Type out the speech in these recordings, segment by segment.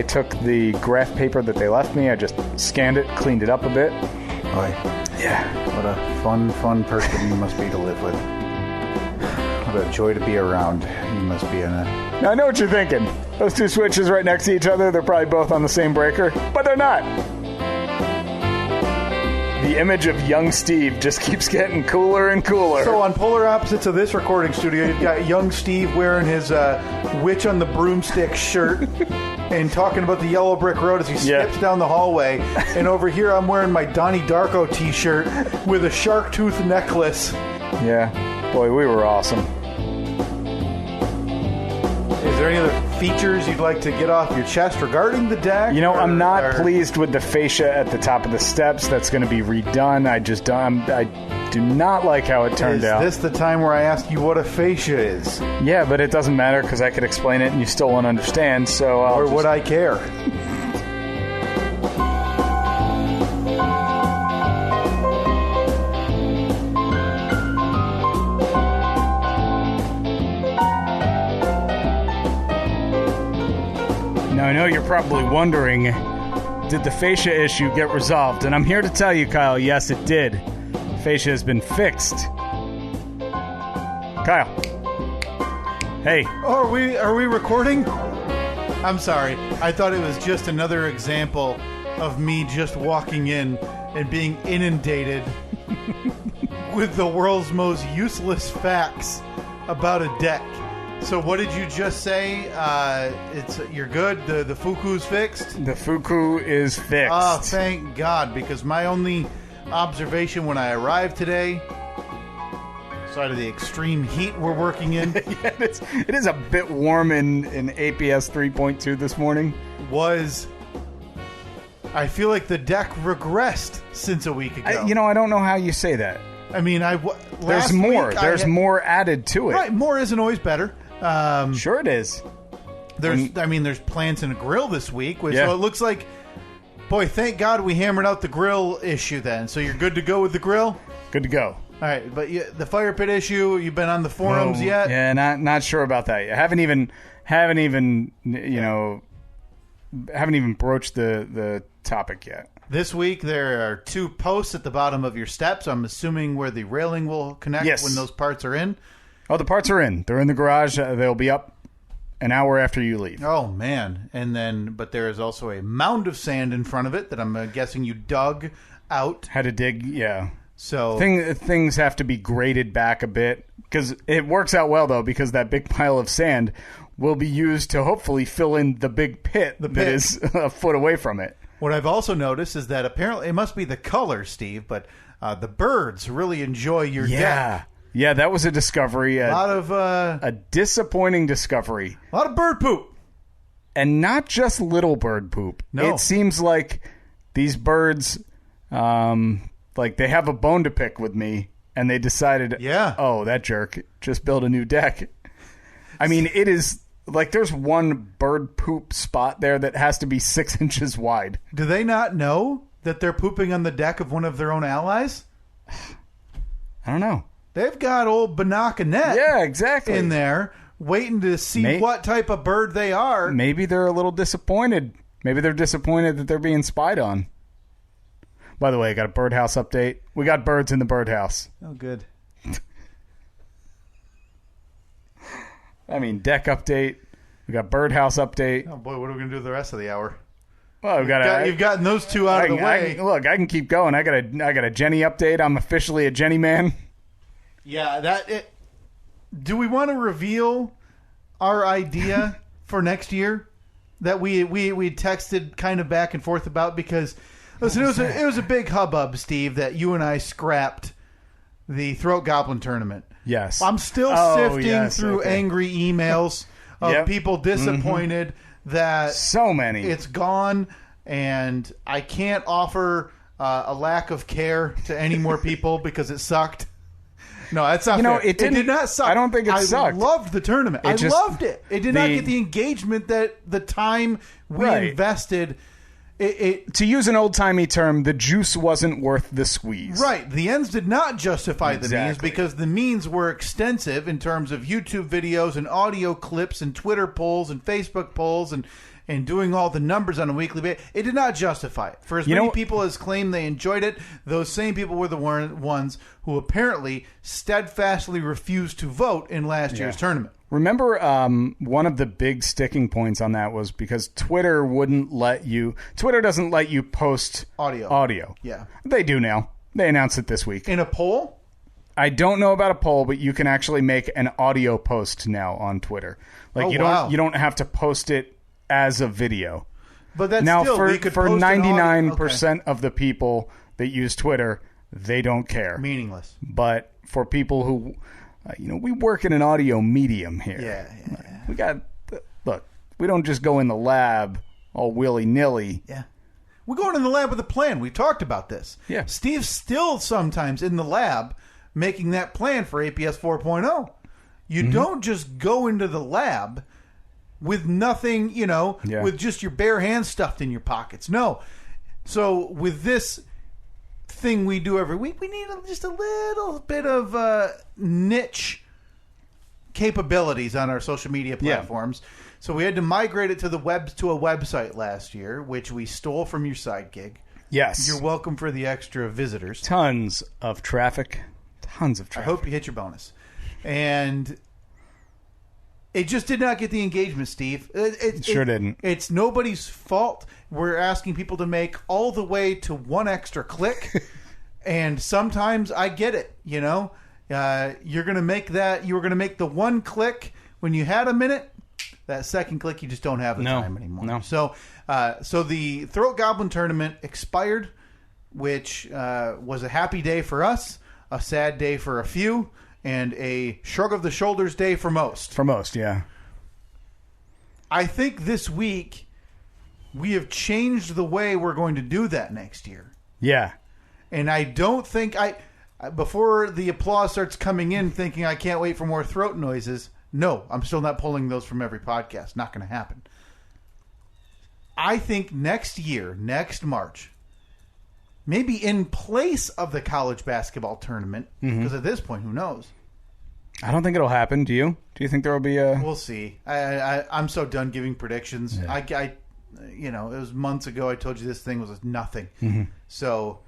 took the graph paper that they left me. I just scanned it, cleaned it up a bit. Boy. Yeah. What a fun person you must be to live with. What a joy to be around. You must be in a... Now, I know what you're thinking. Those two switches right next to each other, they're probably both on the same breaker, but they're not. The image of young Steve just keeps getting cooler and cooler. So on polar opposites of this recording studio, you've got young Steve wearing his Witch on the Broomstick shirt and talking about the yellow brick road as he skips down the hallway. And over here, I'm wearing my Donnie Darko t-shirt with a shark tooth necklace. Yeah. Boy, we were awesome. Is there any other features you'd like to get off your chest regarding the deck? You know, I'm not pleased with the fascia at the top of the steps. That's going to be redone. I do not like how it turned out. Is this the time where I ask you what a fascia is? Yeah, but it doesn't matter because I could explain it and you still won't understand. So, or would I care? Now, I know you're probably wondering, did the fascia issue get resolved? And I'm here to tell you, Kyle, yes, it did. Fascia has been fixed. Kyle. Hey. Oh, are we recording? I'm sorry. I thought it was just another example of me just walking in and being inundated with the world's most useless facts about a deck. So what did you just say? You're good? The Fuku's fixed? The Fuku is fixed. Oh, thank God, because my only observation when I arrived today, aside of the extreme heat we're working in... Yeah, it is a bit warm in APS 3.2 this morning. I feel like the deck regressed since a week ago. I don't know how you say that. I mean, there's more. There's more added to it. Right, more isn't always better. Sure it is. There's plants in a grill this week, so it looks like, boy, thank God we hammered out the grill issue then. So you're good to go with the grill? Good to go. All right, but the fire pit issue, you've been on the forums yet? Yeah, not sure about that yet. Haven't even broached the topic yet. This week there are 2 posts at the bottom of your steps. I'm assuming where the railing will connect when those parts are in. Oh, the parts are in. They're in the garage. They'll be up an hour after you leave. Oh, man. But there is also a mound of sand in front of it that I'm guessing you dug out. Had to dig, yeah. So things have to be graded back a bit. Because it works out well, though, because that big pile of sand will be used to hopefully fill in the big pit that is a foot away from it. What I've also noticed is that apparently it must be the color, Steve, but the birds really enjoy your deck. Yeah, that was a discovery. A disappointing discovery. A lot of bird poop. And not just little bird poop. No. It seems like these birds, they have a bone to pick with me, and they decided, oh, that jerk, just build a new deck. I mean, it is... there's one bird poop spot there that has to be 6 inches wide. Do they not know that they're pooping on the deck of one of their own allies? I don't know. They've got old Banacanet in there waiting to see what type of bird they are. Maybe they're a little disappointed. Maybe they're disappointed that they're being spied on. By the way, I got a birdhouse update. We got birds in the birdhouse. Oh, good. I mean, deck update. We got birdhouse update. Oh boy, what are we gonna do the rest of the hour? Well, you've gotten those 2 out of the way. I can keep going. I got a Jenny update. I'm officially a Jenny man. Yeah, do we want to reveal our idea for next year that we texted kind of back and forth about? Because listen, it was a big hubbub, Steve, that you and I scrapped the Throat Goblin tournament. Yes. I'm still sifting through angry emails of people disappointed that so many. It's gone, and I can't offer a lack of care to any more people because it sucked. No, that's not fair. It did not suck. I don't think it sucked. I loved the tournament. I loved it. It did not get the engagement that the time we invested. To use an old-timey term, the juice wasn't worth the squeeze. Right. The ends did not justify the means because the means were extensive in terms of YouTube videos and audio clips and Twitter polls and Facebook polls and and doing all the numbers on a weekly basis, it did not justify it. For as many people as claimed they enjoyed it, those same people were the ones who apparently steadfastly refused to vote in last year's tournament. Remember, one of the big sticking points on that was because Twitter wouldn't let you... Twitter doesn't let you post audio. Yeah. They do now. They announced it this week. In a poll? I don't know about a poll, but you can actually make an audio post now on Twitter. Like you don't have to post it as a video. But that's now still, for 99% okay. of the people that use Twitter, they don't care. Meaningless. But for people who, we work in an audio medium here. Yeah. We got look. We don't just go in the lab all willy nilly. Yeah. We're going in the lab with a plan. We talked about this. Yeah. Steve's still sometimes in the lab making that plan for APS 4.0. You don't just go into the lab with nothing, with just your bare hands stuffed in your pockets. No. So with this thing we do every week, we need just a little bit of niche capabilities on our social media platforms. Yeah. So we had to migrate it to a website last year, which we stole from your side gig. Yes. You're welcome for the extra visitors. Tons of traffic. I hope you hit your bonus. And it just did not get the engagement, Steve. It sure didn't. It's nobody's fault. We're asking people to make all the way to one extra click. And sometimes I get it, You're going to make that. You were going to make the one click when you had a minute. That second click, you just don't have the time anymore. No. So the Throat Goblin tournament expired, which was a happy day for us, a sad day for a few, and a shrug of the shoulders day for most. For most, yeah. I think this week we have changed the way we're going to do that next year. Yeah. And I don't think before the applause starts coming in thinking I can't wait for more throat noises, no, I'm still not pulling those from every podcast. Not going to happen. I think next year, next March, maybe in place of the college basketball tournament, because at this point, who knows? I don't think it'll happen. Do you? Do you think there will be a... We'll see. I'm so done giving predictions. Yeah. It was months ago I told you this thing was nothing. So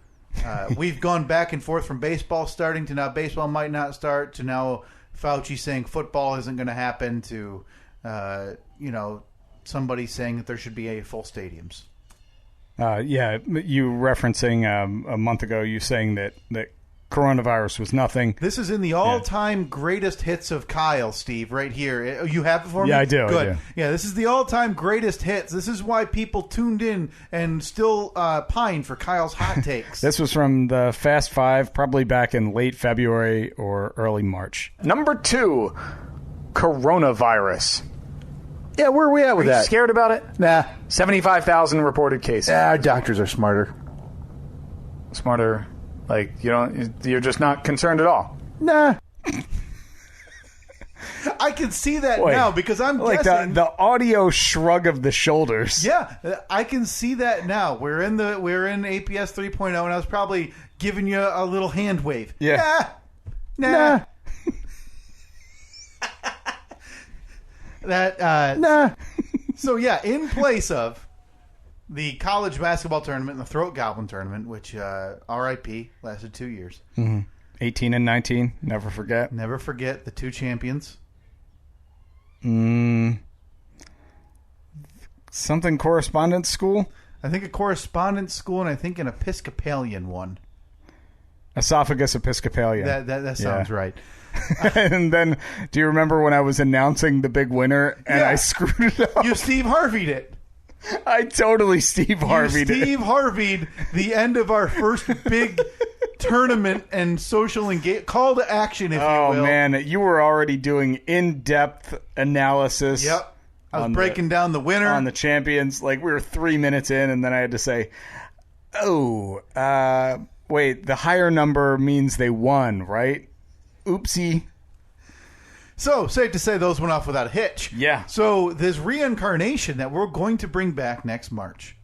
we've gone back and forth from baseball starting to now baseball might not start to now Fauci saying football isn't going to happen to, somebody saying that there should be full stadiums. You referencing a month ago, you saying that coronavirus was nothing. This is in the all-time greatest hits of Kyle, Steve, right here. You have it for me? Yeah, I do. Good. I do. Yeah, this is the all-time greatest hits. This is why people tuned in and still pine for Kyle's hot takes. This was from the Fast Five, probably back in late February or early March. Number 2, coronavirus. Yeah, where are we at with that? Are you scared about it? Nah. 75,000 reported cases. Yeah, our doctors are smarter. Smarter? Like, you're just not concerned at all? Nah. I can see that now because I'm like guessing the audio shrug of the shoulders. Yeah, I can see that now. We're in APS 3.0, and I was probably giving you a little hand wave. Yeah. Nah. Nah. So yeah, in place of the college basketball tournament and the Throat Goblin tournament, which RIP lasted 2 years. 18 and 19, never forget. Never forget the 2 champions. Something correspondence school? I think a correspondence school, and I think an Episcopalian one. Esophagus Episcopalian. That sounds right. And then, do you remember when I was announcing the big winner and I screwed it up? You Steve Harvey'd it. I totally Steve Harvey'd it. Steve Harvey'd the end of our first big tournament and social engagement. Call to action, if you will. Oh, man. You were already doing in-depth analysis. Yep. I was breaking down the winner. On the champions. Like, we were 3 minutes in, and then I had to say, wait, the higher number means they won, right? Oopsie. So, safe to say those went off without a hitch. Yeah. So, this reincarnation that we're going to bring back next March,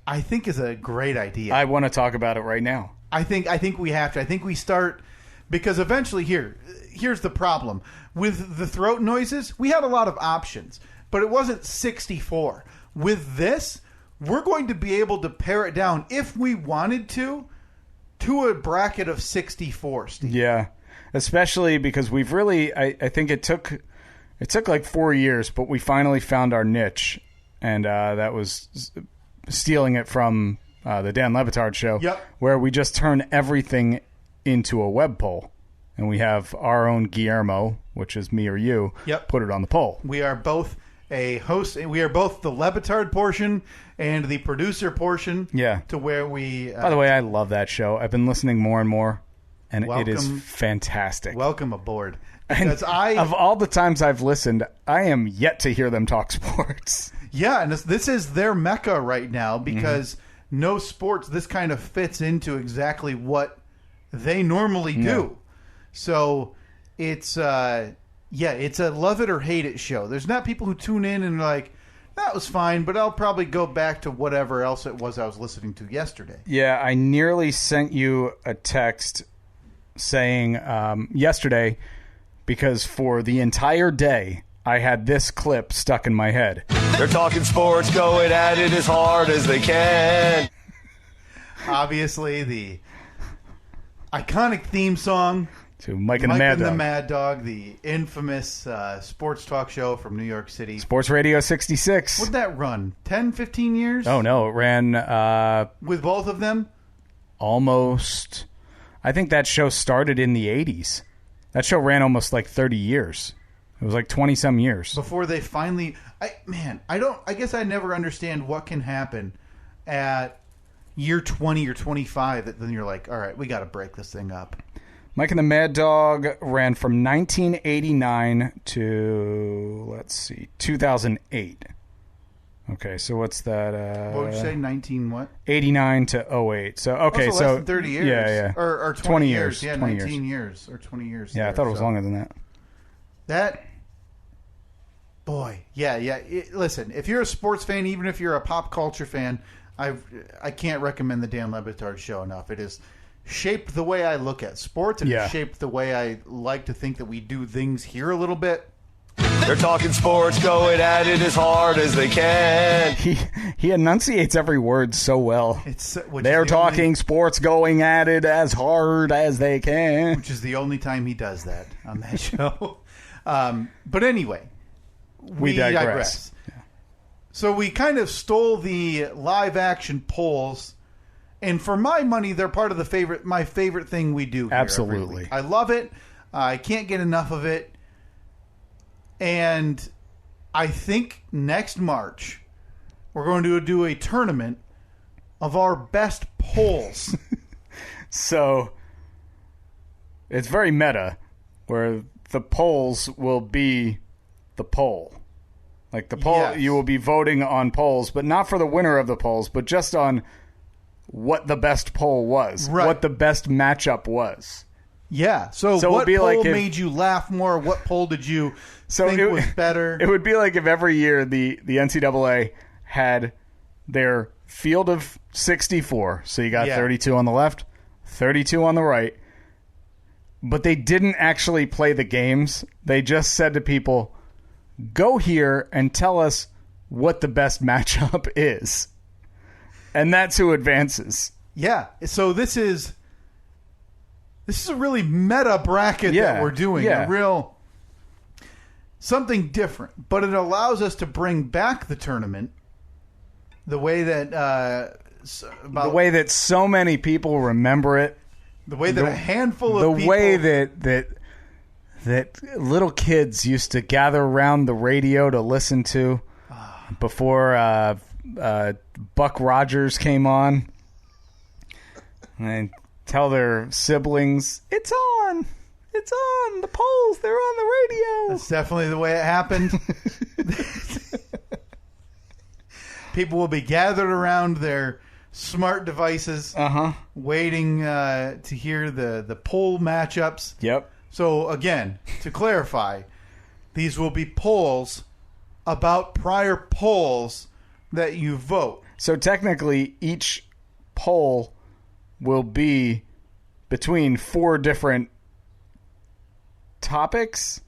I think is a great idea. I want to talk about it right now. I think we have to. I think we start, because eventually here's the problem. With the throat noises, we had a lot of options. but it wasn't 64. With this, we're going to be able to pare it down if we wanted to a bracket of 64, Steve. Yeah, especially because we've really, I think it took like 4 years, but we finally found our niche, and that was stealing it from the Dan Le Batard show, where we just turn everything into a web poll, and we have our own Guillermo, which is me or you, put it on the poll. We are both a host. We are both the Le Batard portion and the producer portion. Yeah. To where we... By the way, I love that show. I've been listening more and more, and it is fantastic. Welcome aboard. Because of all the times I've listened, I am yet to hear them talk sports. Yeah, and this is their mecca right now because no sports, this kind of fits into exactly what they normally do. So it's it's a love it or hate it show. There's not people who tune in and are like, that was fine, but I'll probably go back to whatever else it was I was listening to yesterday. Yeah, I nearly sent you a text saying yesterday, because for the entire day I had this clip stuck in my head. They're talking sports, going at it as hard as they can. Obviously, the iconic theme song to Mike and the Mad Dog, the infamous sports talk show from New York City. Sports Radio 66. What'd that run? 10, 15 years? Oh, no. It ran... with both of them? Almost. I think that show started in the 80s. That show ran almost like 30 years. It was like 20-some years. Before they finally... I guess I never understand what can happen at year 20 or 25 that then you're like, all right, we got to break this thing up. Mike and the Mad Dog ran from 1989 to, let's see, 2008. Okay, so what's that? What would you say, 19 what? 89 to 08. So, okay, less than 30 years. Yeah. Or 20 years. Yeah, 20 19 years. Or 20 years. Yeah, I thought it was longer than that. That... Boy, yeah. Listen, if you're a sports fan, even if you're a pop culture fan, I can't recommend the Dan Le Batard show enough. It is shaped the way I look at sports, and it's shaped the way I like to think that we do things here a little bit. They're talking sports, going at it as hard as they can. He enunciates every word so well. They're talking sports, going at it as hard as they can. Which is the only time he does that on that show. But anyway... We digress. Yeah. So we kind of stole the live action polls, and for my money, they're part of my favorite thing we do here. Absolutely. I love it. I can't get enough of it. And I think next March we're going to do a tournament of our best polls. So it's very meta, where the polls will be the poll. Like the poll, you will be voting on polls, but not for the winner of the polls, but just on what the best poll was, what the best matchup was. Yeah. So what poll made you laugh more? What poll did you think was better? It would be like if every year the NCAA had their field of 64. So you got 32 on the left, 32 on the right. But they didn't actually play the games. They just said to people, go here and tell us what the best matchup is. And that's who advances. Yeah. So this is a really meta bracket that we're doing. A real something different. But it allows us to bring back the tournament the way that the way that so many people remember it. The way that a handful of people... The way that little kids used to gather around the radio to listen to before Buck Rogers came on and tell their siblings, it's on, the polls, they're on the radio. That's definitely the way it happened. People will be gathered around their smart devices, waiting to hear the poll matchups. Yep. So, again, to clarify, these will be polls about prior polls that you vote. So, technically, each poll will be between 4 different topics,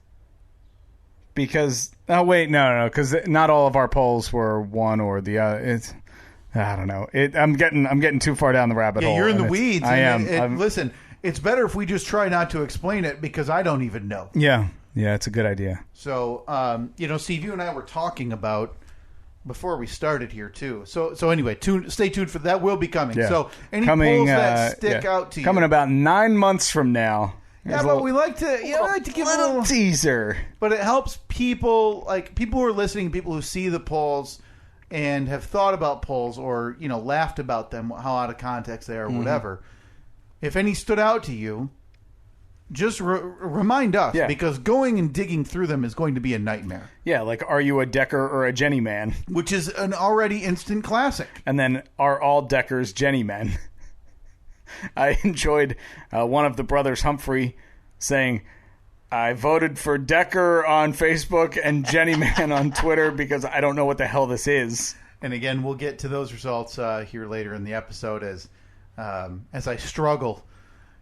because no, because not all of our polls were one or the other. I don't know. I'm getting too far down the rabbit hole. You're in the weeds. I am. Listen, it's better if we just try not to explain it because I don't even know. Yeah, it's a good idea. So, Steve, you and I were talking about before we started here too. So anyway, stay tuned for that. Will be coming. Yeah. So any polls that stick out to you, coming about 9 months from now. Yeah, but we like to give a little teaser. But it helps people, like people who are listening, people who see the polls and have thought about polls or laughed about them, how out of context they are, or whatever. If any stood out to you, just remind us, because going and digging through them is going to be a nightmare. Yeah, like, are you a Decker or a Jenny man? Which is an already instant classic. And then, are all Deckers Jenny men? I enjoyed one of the brothers, Humphrey, saying, I voted for Decker on Facebook and Jenny Man on Twitter because I don't know what the hell this is. And again, we'll get to those results here later in the episode as I struggle.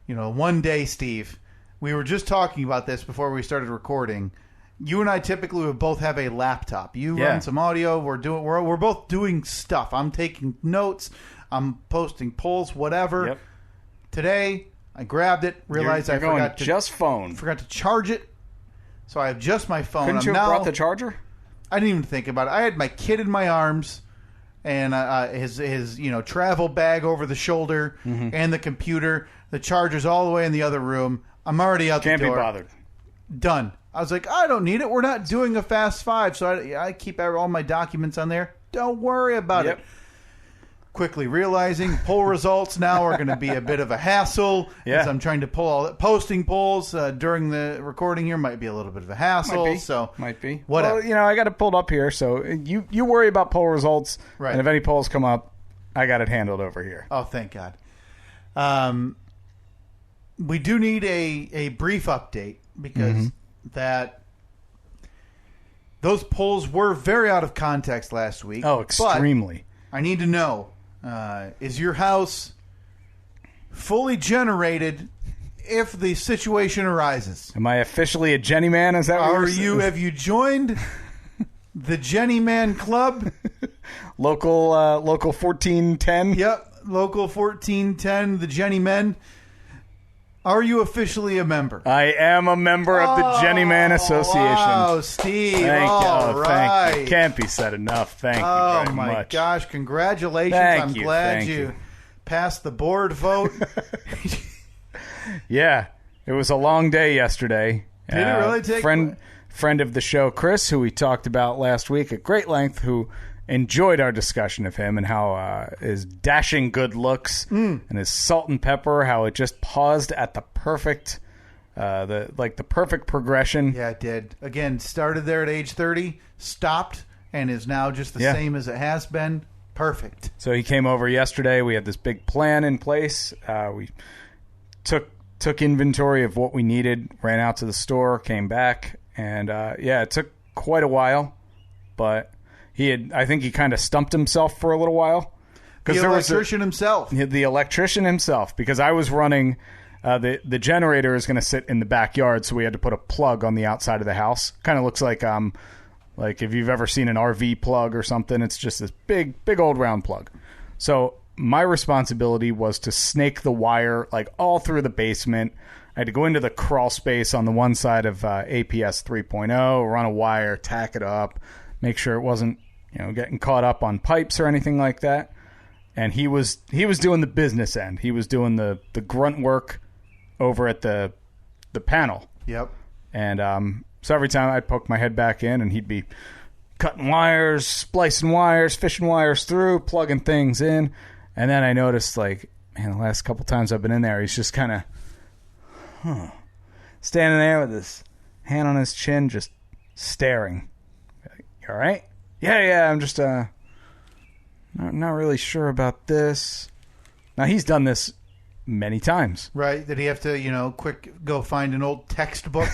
One day, Steve, we were just talking about this before we started recording. You and I typically would both have a laptop. You run some audio. We're both doing stuff. I'm taking notes. I'm posting polls, whatever. Yep. Today, I grabbed it, realized I forgot to charge it. So I have just my phone. Couldn't you have brought the charger? I didn't even think about it. I had my kid in my arms and his travel bag over the shoulder and the computer. The charger's all the way in the other room. I'm already out the door. Can't be bothered. Done. I was like, I don't need it. We're not doing a Fast Five, so I keep all my documents on there. Don't worry about it. Quickly realizing poll results now are going to be a bit of a hassle as I'm trying to pull all that. Posting polls during the recording here might be a little bit of a hassle. Might be. Whatever. Well, I got it pulled up here, so you worry about poll results, right? And if any polls come up, I got it handled over here. Oh, thank God. We do need a brief update because those polls were very out of context last week. Oh, extremely. I need to know. Is your house fully generated if the situation arises? Am I officially a Jenny man? Is that what you're saying? Have you joined the Jenny Man Club? Local 1410? Yep, local 1410, the Jenny Men. Are you officially a member? I am a member of the Jenny Man Association. Wow, Steve. Thank you. Can't be said enough. Thank you very much. Oh, my gosh. Congratulations. I'm glad you passed the board vote. Yeah. It was a long day yesterday. Did it really take... Friend of the show, Chris, who we talked about last week at great length, who enjoyed our discussion of him and how his dashing good looks and his salt and pepper, how it just paused at the perfect, the perfect progression. Yeah, it did. Again, started there at age 30, stopped, and is now just the same as it has been. Perfect. So he came over yesterday. We had this big plan in place. We took inventory of what we needed, ran out to the store, came back, and it took quite a while, but I think he kind of stumped himself for a little while. The electrician himself. The electrician himself, because I was running, the generator is going to sit in the backyard, so we had to put a plug on the outside of the house. Kind of looks like if you've ever seen an RV plug or something, it's just this big old round plug. So my responsibility was to snake the wire all through the basement. I had to go into the crawl space on the one side of APS 3.0, run a wire, tack it up, make sure it wasn't getting caught up on pipes or anything like that. And he was doing the business end. He was doing the grunt work over at the panel. Yep. And so every time I'd poke my head back in, and he'd be cutting wires, splicing wires, fishing wires through, plugging things in. And then I noticed, the last couple times I've been in there, he's just kind of standing there with his hand on his chin, just staring. You all right? Yeah, I'm just not really sure about this. Now, he's done this many times. Right? Did he have to, quick go find an old textbook?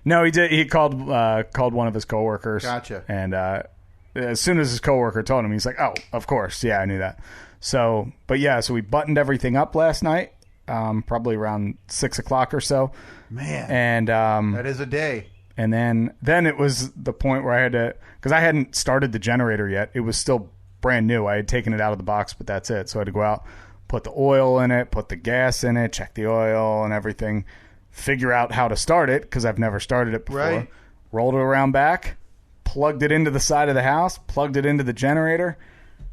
No, he did. He called one of his coworkers. Gotcha. And as soon as his coworker told him, he's like, "Oh, of course, yeah, I knew that." So we buttoned everything up last night, probably around 6 o'clock or so. Man, and that is a day. And then it was the point where I had to, because I hadn't started the generator yet. It was still brand new. I had taken it out of the box, but that's it. So I had to go out, put the oil in it, put the gas in it, check the oil and everything, figure out how to start it because I've never started it before. Right. Rolled it around back, plugged it into the side of the house, plugged it into the generator,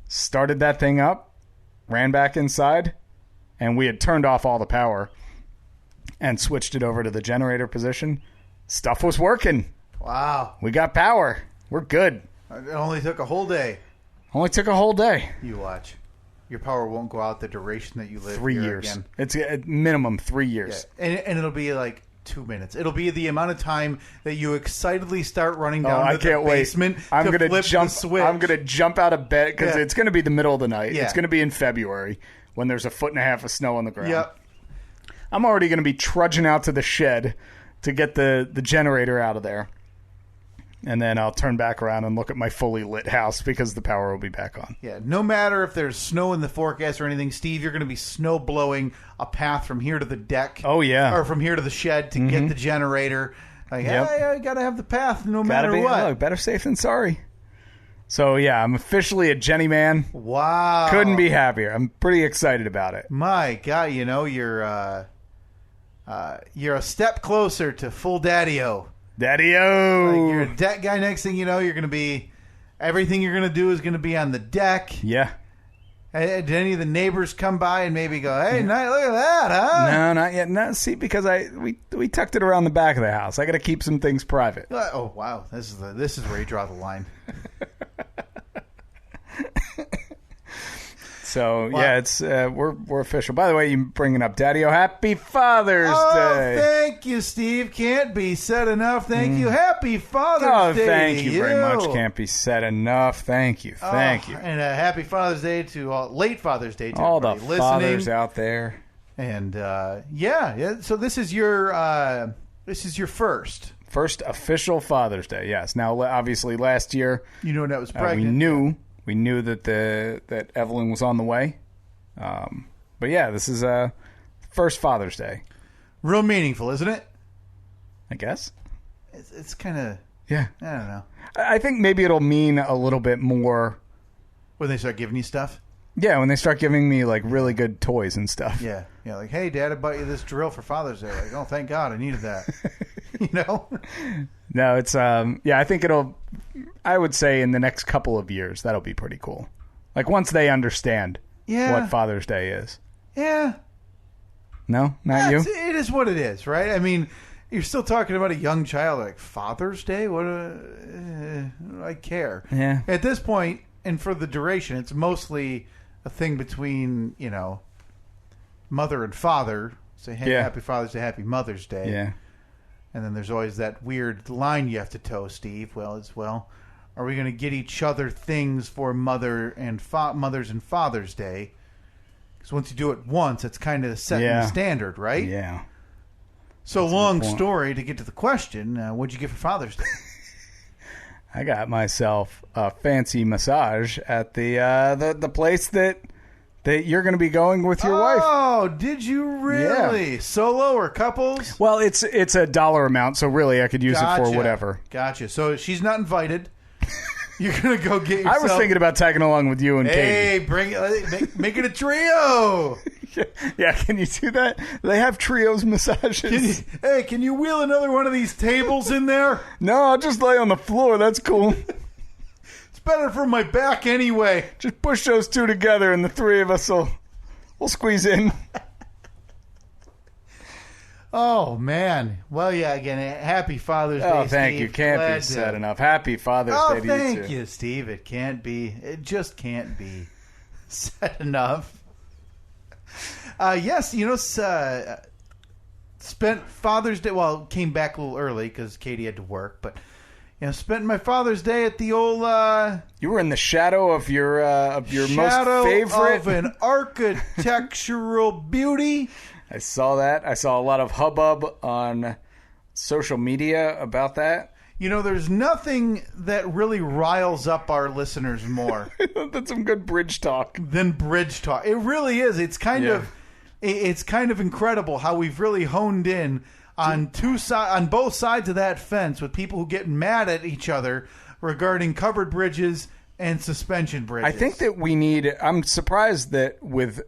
started that thing up, ran back inside, and we had turned off all the power and switched it over to the generator position. Stuff was working. Wow. We got power. We're good. It only took a whole day. Only took a whole day. You watch. Your power won't go out the duration that you live 3 here years. Again. It's a minimum 3 years. Yeah. And it'll be like 2 minutes. It'll be the amount of time that you excitedly start running down to the basement I'm to gonna flip jump, the switch. I'm going to jump out of bed because it's going to be the middle of the night. Yeah. It's going to be in February when there's 1.5 feet of snow on the ground. Yep. I'm already going to be trudging out to the shed to get the generator out of there. And then I'll turn back around and look at my fully lit house because the power will be back on. Yeah, no matter if there's snow in the forecast or anything, Steve, you're going to be snow blowing a path from here to the deck. Oh, yeah. Or from here to the shed to get the generator. Like, hey, I got to have the path no matter what. Look, better safe than sorry. So, yeah, I'm officially a Jenny man. Wow. Couldn't be happier. I'm pretty excited about it. My God, you're a step closer to full daddy-o. Daddy-o! Like you're a deck guy. Next thing you know, you're going to be... Everything you're going to do is going to be on the deck. Yeah. Did any of the neighbors come by and maybe go, hey, look at that, huh? No, not yet. No, see, because we tucked it around the back of the house. I got to keep some things private. Oh, wow. This is where you draw the line. So, yeah, it's we're official. By the way, you bringing up Daddy-o. Happy Father's Day. Oh, thank you, Steve. Can't be said enough. Thank you. Happy Father's Day. Oh, thank you very much. Can't be said enough. Thank you. Thank you. And a happy Father's Day to late Father's Day to all the listening. fathers out there. And yeah. So this is your first official Father's Day. Yes. Now, obviously, last year that was pregnant. We knew that Evelyn was on the way. But yeah, this is first Father's Day. Real meaningful, isn't it? I guess. It's kind of... Yeah. I don't know. I think maybe it'll mean a little bit more... When they start giving you stuff? Yeah, when they start giving me like really good toys and stuff. Yeah. Yeah, like, hey, Dad, I bought you this drill for Father's Day. Like, oh, thank God, I needed that. No, it's I think I would say in the next couple of years that'll be pretty cool. Like once they understand what Father's Day is. Yeah. No, not you. It is what it is, right? I mean, you're still talking about a young child. Like Father's Day, what? I care. Yeah. At this point, and for the duration, it's mostly a thing between mother and father. Say, hey, Happy Father's Day, Happy Mother's Day. Yeah. And then there's always that weird line you have to toe, Steve. Are we going to get each other things for Mother's and Father's Day? Because once you do it once, it's kind of setting the standard, right? Yeah. So long story to get to the question. What'd you get for Father's Day? I got myself a fancy massage at the place that you're going to be going with your wife. Oh, did you really? Yeah. Solo or couples? Well, it's a dollar amount, so really I could use it for whatever. Gotcha. So she's not invited. You're going to go get yourself... I was thinking about tagging along with you and Katie. Hey, bring it, make it a trio. Yeah, can you do that? They have trios massages. Can you wheel another one of these tables in there? No, I'll just lay on the floor. That's cool. Better for my back anyway. Just push those two together and the three of us will squeeze in. Oh, man. Well, yeah, again, happy Father's Day, thank Steve. you. Can't be said enough. Happy Father's Day to you, too. Thank you, Steve. It just can't be said enough. Yes, spent Father's Day, came back a little early because Katie had to work, but... spent my Father's Day at the old... you were in the shadow of your most favorite... Shadow of an architectural beauty. I saw that. I saw a lot of hubbub on social media about that. There's nothing that really riles up our listeners more. That's some good bridge talk. Than bridge talk. It really is. It's kind of incredible how we've really honed in on both sides of that fence with people who get mad at each other regarding covered bridges and suspension bridges. I think that I'm surprised that with,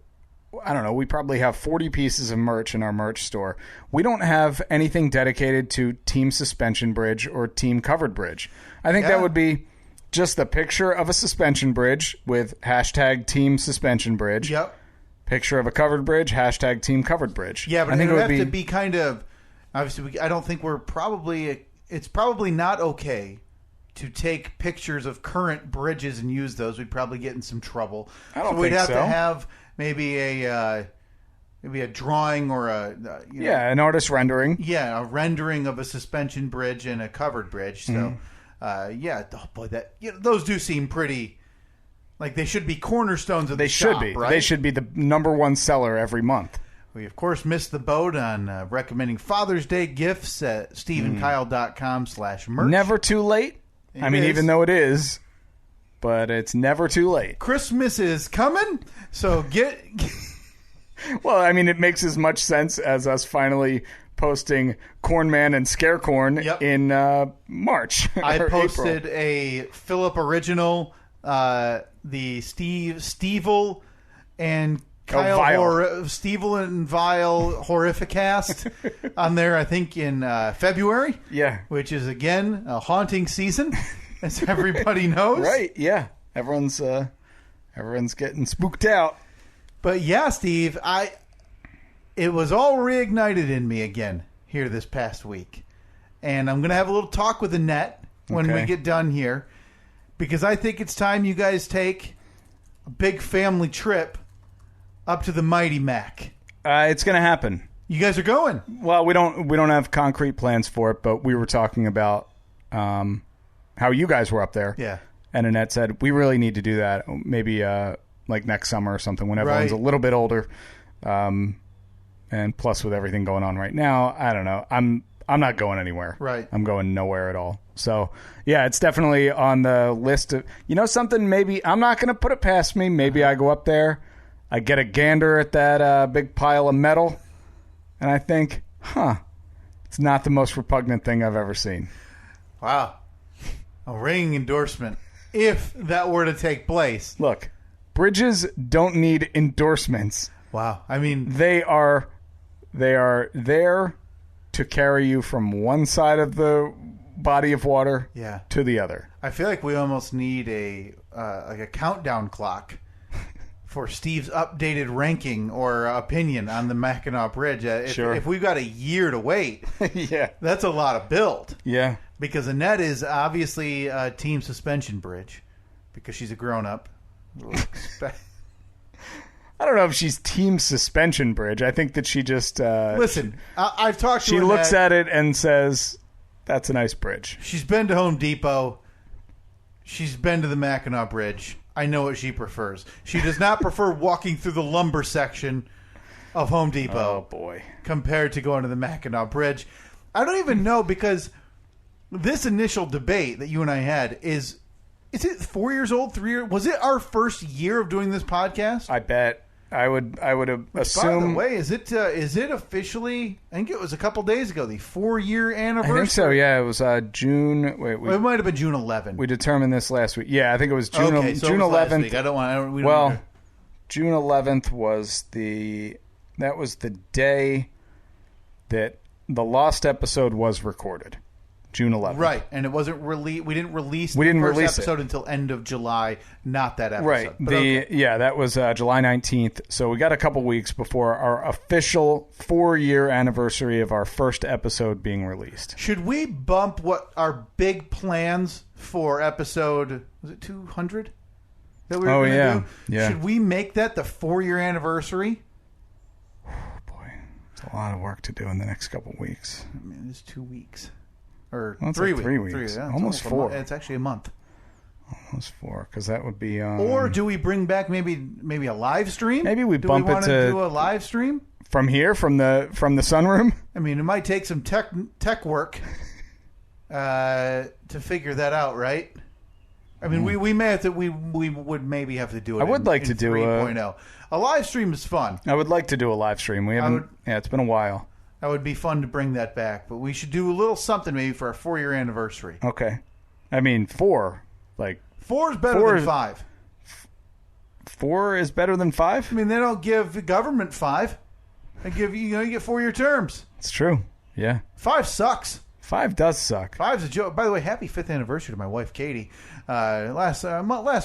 I don't know, we probably have 40 pieces of merch in our merch store. We don't have anything dedicated to Team Suspension Bridge or Team Covered Bridge. I think that would be just the picture of a suspension bridge with hashtag Team Suspension Bridge. Yep. Picture of a covered bridge, hashtag Team Covered Bridge. Yeah, but I think it would have to be kind of, obviously, I don't think it's probably not okay to take pictures of current bridges and use those. We'd probably get in some trouble. I don't think so. We'd have to have maybe a drawing or an artist rendering. Yeah, a rendering of a suspension bridge and a covered bridge. So, those do seem pretty. Like they should be cornerstones of the shop. They should be. Right? They should be the number one seller every month. We, of course, missed the boat on recommending Father's Day gifts at SteveandKyle.com/merch. Never too late. Even though it is, but it's never too late. Christmas is coming, so get... Well, it makes as much sense as us finally posting Corn Man and Scarecorn in March. I posted a Philip original, the Stevel and Kyle Stevel and Vile Horrificast on there, I think, in February. Yeah. Which is, again, a haunting season, as everybody knows. Right, yeah. Everyone's getting spooked out. But yeah, Steve, it was all reignited in me again here this past week. And I'm going to have a little talk with Annette when we get done here, because I think it's time you guys take a big family trip up to the Mighty Mac. It's going to happen. You guys are going? Well, we don't have concrete plans for it, but we were talking about how you guys were up there. Yeah. And Annette said, we really need to do that. Maybe like next summer or something when everyone's a little bit older. And plus with everything going on right now, I don't know. I'm not going anywhere. Right. I'm going nowhere at all. So, yeah, it's definitely on the list of, something maybe I'm not going to put it past me. Maybe I go up there. I get a gander at that big pile of metal, and I think, it's not the most repugnant thing I've ever seen. Wow. A ringing endorsement, if that were to take place. Look, bridges don't need endorsements. Wow. They are there to carry you from one side of the body of water to the other. I feel like we almost need a countdown clock for Steve's updated ranking or opinion on the Mackinac Bridge. If we've got a year to wait, that's a lot of build. Yeah. Because Annette is obviously Team Suspension Bridge because she's a grown-up. I don't know if she's Team Suspension Bridge. I think that she just... Listen, I've talked to her. She looks at it and says, that's a nice bridge. She's been to Home Depot. She's been to the Mackinac Bridge. I know what she prefers. She does not prefer walking through the lumber section of Home Depot. Oh, boy. Compared to going to the Mackinac Bridge. I don't even know, because this initial debate that you and I had is it 4 years old, 3 years? Was it our first year of doing this podcast? I bet. I would assume. By the way, is it officially? I think it was a couple days ago. The 4-year anniversary. I think so. Yeah, it was June. It might have been June 11th. We determined this last week. Yeah, I think it was June. Okay, so June 11th. I don't want. Well, June 11th was the day that the lost episode was recorded. June 11th. Right, and it wasn't released. We didn't release the first episode until end of July, not that episode. Right. That was July 19th. So we got a couple weeks before our official 4-year anniversary of our first episode being released. Should we bump what our big plans for episode, was it 200? That we were going to do? Yeah. Should we make that the 4-year anniversary? Oh, boy. It's a lot of work to do in the next couple weeks. I mean, it's 2 weeks. Or well, 3 like 3 weeks. Yeah, almost 4. It's actually a month. Almost 4, because that would be... or do we bring back maybe a live stream? Maybe we bump it to... do a live stream? From here? From the sunroom? I mean, it might take some tech work to figure that out, right? I mean, we may have to... We would maybe have to do it. I would like to do 3.0. A live stream is fun. I would like to do a live stream. We haven't... it's been a while. That would be fun to bring that back. But we should do a little something maybe for our 4-year anniversary. Okay. I mean, 4. 4 is better than 5. 4 is better than 5? I mean, they don't give the government 5. They give you get 4-year terms. It's true. Yeah. 5 sucks. 5 does suck. 5's a joke. By the way, happy 5th anniversary to my wife, Katie. Last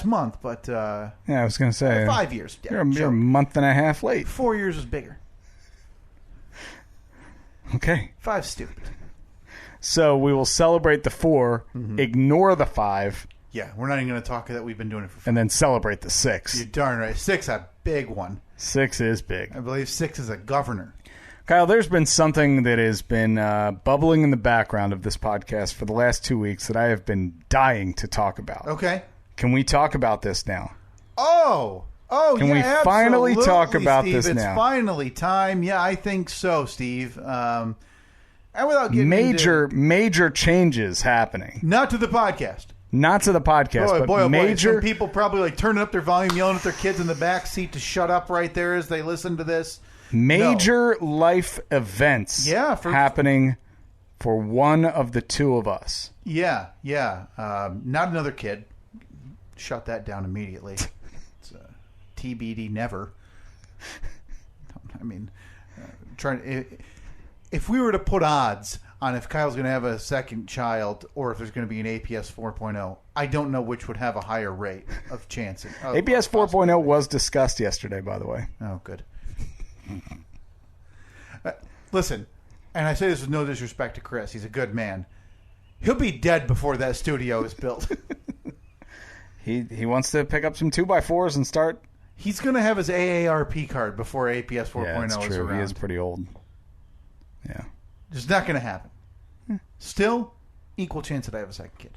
month, but... yeah, I was going to say... 5 years. You're a month and a half late. 4 years is bigger. Okay. 5's stupid. So we will celebrate the 4, ignore the 5. Yeah, we're not even going to talk that we've been doing it for 5. And then celebrate the 6. You're darn right. 6 a big one. 6 is big. I believe 6 is a governor. Kyle, there's been something that has been bubbling in the background of this podcast for the last 2 weeks that I have been dying to talk about. Okay. Can we talk about this now? Can we finally talk about Steve, this it's now? It's finally time. Yeah, I think so, Steve. And without getting major changes happening. Not to the podcast. Not to the podcast, but major... Some people probably turning up their volume, yelling at their kids in the back seat to shut up right there as they listen to this. Major life events happening for one of the two of us. Yeah. Not another kid. Shut that down immediately. It's TBD never. I mean, if we were to put odds on if Kyle's going to have a second child or if there's going to be an APS 4.0, I don't know which would have a higher rate of chance. APS 4.0 was discussed yesterday, by the way. Oh, good. Listen, and I say this with no disrespect to Chris. He's a good man. He'll be dead before that studio is built. He wants to pick up some 2x4s and start. He's going to have his AARP card before APS 4.0 is true. Around. He is pretty old. Yeah. It's not going to happen. Still, equal chance that I have a second kid.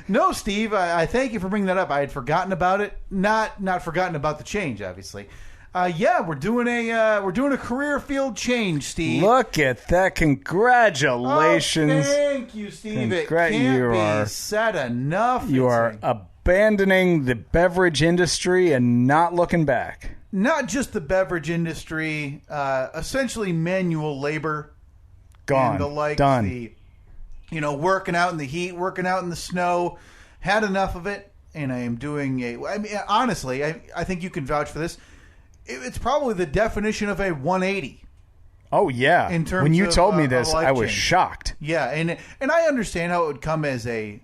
No, Steve, I thank you for bringing that up. I had forgotten about it. Not forgotten about the change, obviously. We're doing a career field change, Steve. Look at that! Congratulations! Oh, thank you, Steve. It can't be said enough. You are abandoning the beverage industry and not looking back. Not just the beverage industry, essentially manual labor. Gone. And the like. Done. Working out in the heat, working out in the snow. Had enough of it, and I am doing honestly, I think you can vouch for this. It's probably the definition of a 180. Oh, yeah. In terms when you of, told me this, I was change. shocked. Yeah, and I understand how it would come as a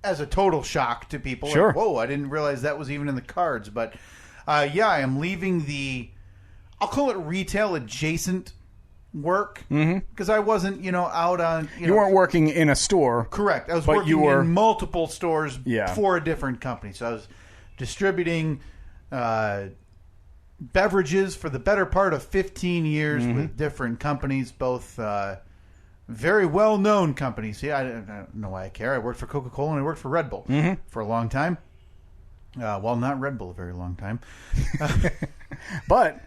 total shock to people. Sure. Like, whoa, I didn't realize that was even in the cards. But, I am leaving I'll call it retail adjacent work. Because I wasn't, out on... You weren't working in a store. Correct. I was working in multiple stores for a different company. So I was distributing... beverages for the better part of 15 years with different companies, both very well-known companies. Yeah, I don't know why I care. I worked for Coca-Cola and I worked for Red Bull for a long time. Not Red Bull, a very long time. But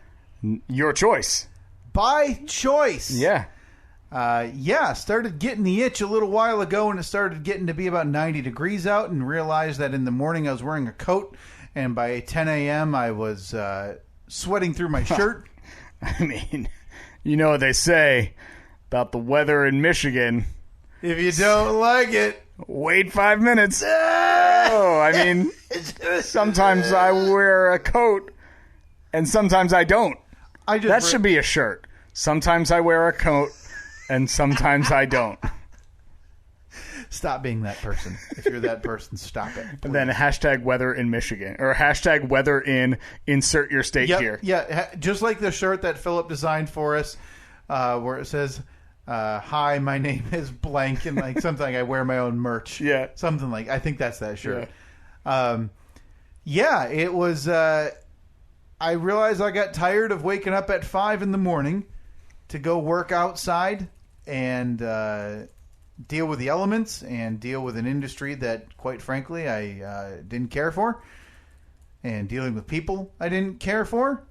your choice. By choice. Yeah. Started getting the itch a little while ago, and it started getting to be about 90 degrees out, and realized that in the morning I was wearing a coat, and by 10 a.m. I was sweating through my shirt. I mean, you know what they say about the weather in Michigan. If you don't like it, wait 5 minutes. I mean, sometimes I wear a coat, and sometimes I don't. That should be a shirt. Sometimes I wear a coat, and sometimes I don't. Stop being that person. If you're that person, stop it. Please. And then hashtag weather in Michigan. Or hashtag weather in insert your state here. Yeah, just like the shirt that Philip designed for us, where it says, hi, my name is blank, and like something I wear my own merch. Yeah. Something like, I think that's that shirt. It was, I realized I got tired of waking up at 5 in the morning to go work outside and deal with the elements and deal with an industry that, quite frankly, I didn't care for, and dealing with people I didn't care for.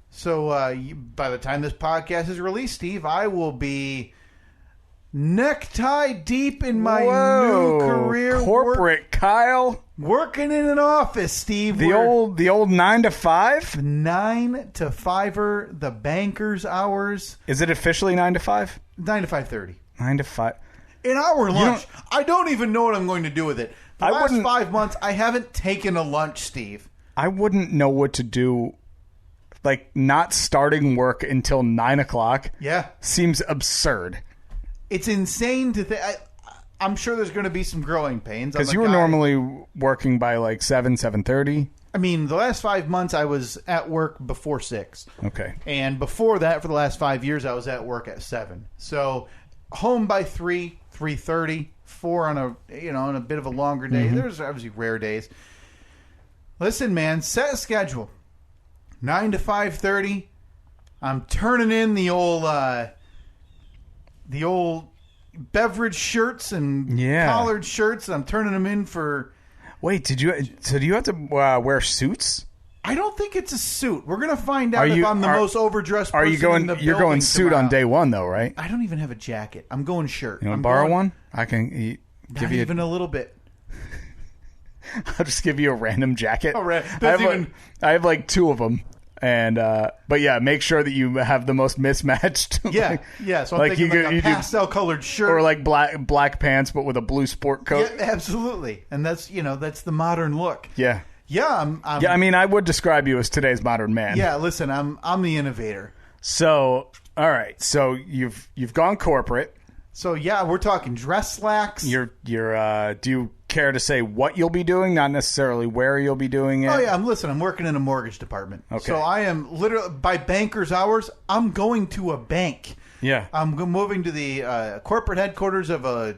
So by the time this podcast is released, Steve, I will be necktie deep in my new career. Corporate Kyle. Working in an office, Steve. The old 9 to 5? 9 to 5er, the banker's hours. Is it officially 9 to 5? 9 to 5:30. 9 to 5. An hour lunch. I don't even know what I'm going to do with it. The last 5 months, I haven't taken a lunch, Steve. I wouldn't know what to do. Like, not starting work until 9 o'clock seems absurd. It's insane to think. I'm sure there's going to be some growing pains. Because you were normally working by like 7:30. I mean, the last 5 months I was at work before 6. Okay. And before that, for the last 5 years, I was at work at 7. So home by 3, 3:30, 4 on a bit of a longer day. Mm-hmm. There's obviously rare days. Listen, man, set a schedule. 9 to 5:30. I'm turning in the old beverage shirts and collared shirts. I'm turning them in for. Wait, do you have to wear suits? I don't think it's a suit. We're gonna find out if I'm the most overdressed person in the building. You're going suit tomorrow. on day one, though, right? I don't even have a jacket. I'm going shirt. You want to borrow one? I can give you even a little bit. I'll just give you a random jacket. Oh, right. I have like 2 of them. And but yeah, make sure that you have the most mismatched. Yeah. So I'm thinking like a pastel colored shirt, or like black pants, but with a blue sport coat. Yeah, absolutely. And that's the modern look. Yeah. Yeah. I mean, I would describe you as today's modern man. Yeah. Listen, I'm the innovator. So all right. So you've gone corporate. So yeah, we're talking dress slacks. Do you care to say what you'll be doing, not necessarily where you'll be doing it? Oh yeah, I'm working in a mortgage department. Okay. So I am literally by banker's hours. I'm going to a bank. Yeah. I'm moving to the corporate headquarters of I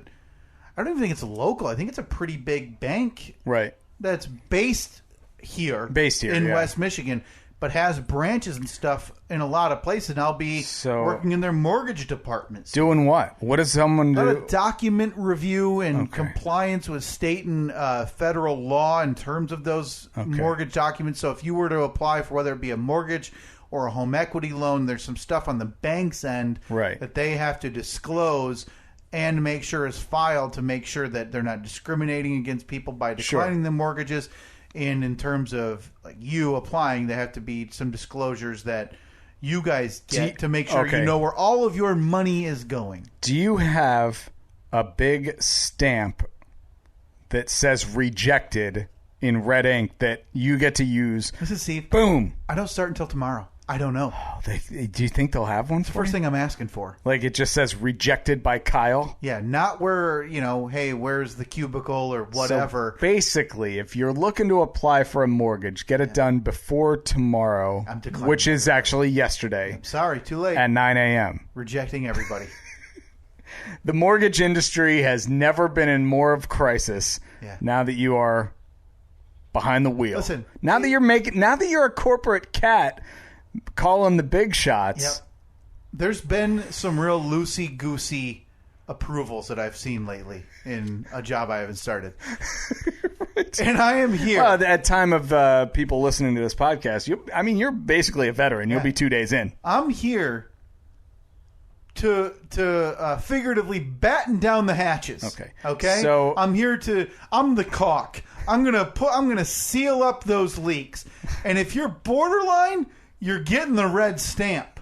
don't even think it's a local. I think it's a pretty big bank. Right. That's based here in West Michigan, but has branches and stuff in a lot of places. And I'll be working in their mortgage departments. Doing what? What does someone do? A document review and compliance with state and federal law in terms of those mortgage documents. So if you were to apply for whether it be a mortgage or a home equity loan, there's some stuff on the bank's end that they have to disclose and make sure is filed to make sure that they're not discriminating against people by declining the mortgages. And in terms of like you applying, there have to be some disclosures that you guys get to make sure you know where all of your money is going. Do you have a big stamp that says rejected in red ink that you get to use? Listen, Steve. Boom. I don't start until tomorrow. I don't know. Oh, do you think they'll have one? It's the first thing I'm asking for. Like it just says rejected by Kyle? Yeah, not where, hey, where's the cubicle or whatever. So basically, if you're looking to apply for a mortgage, get it done before tomorrow, which is actually yesterday. I'm sorry, too late. At 9 a.m. Rejecting everybody. The mortgage industry has never been in more of crisis now that you are behind the wheel. Listen. Now that you're a corporate cat calling the big shots. Yep. There's been some real loosey-goosey approvals that I've seen lately in a job I haven't started. Right. And I am here. Well, at time of people listening to this podcast, you're basically a veteran. You'll be 2 days in. I'm here to figuratively batten down the hatches. Okay. So I'm the caulk. I'm gonna seal up those leaks. And if you're borderline, you're getting the red stamp.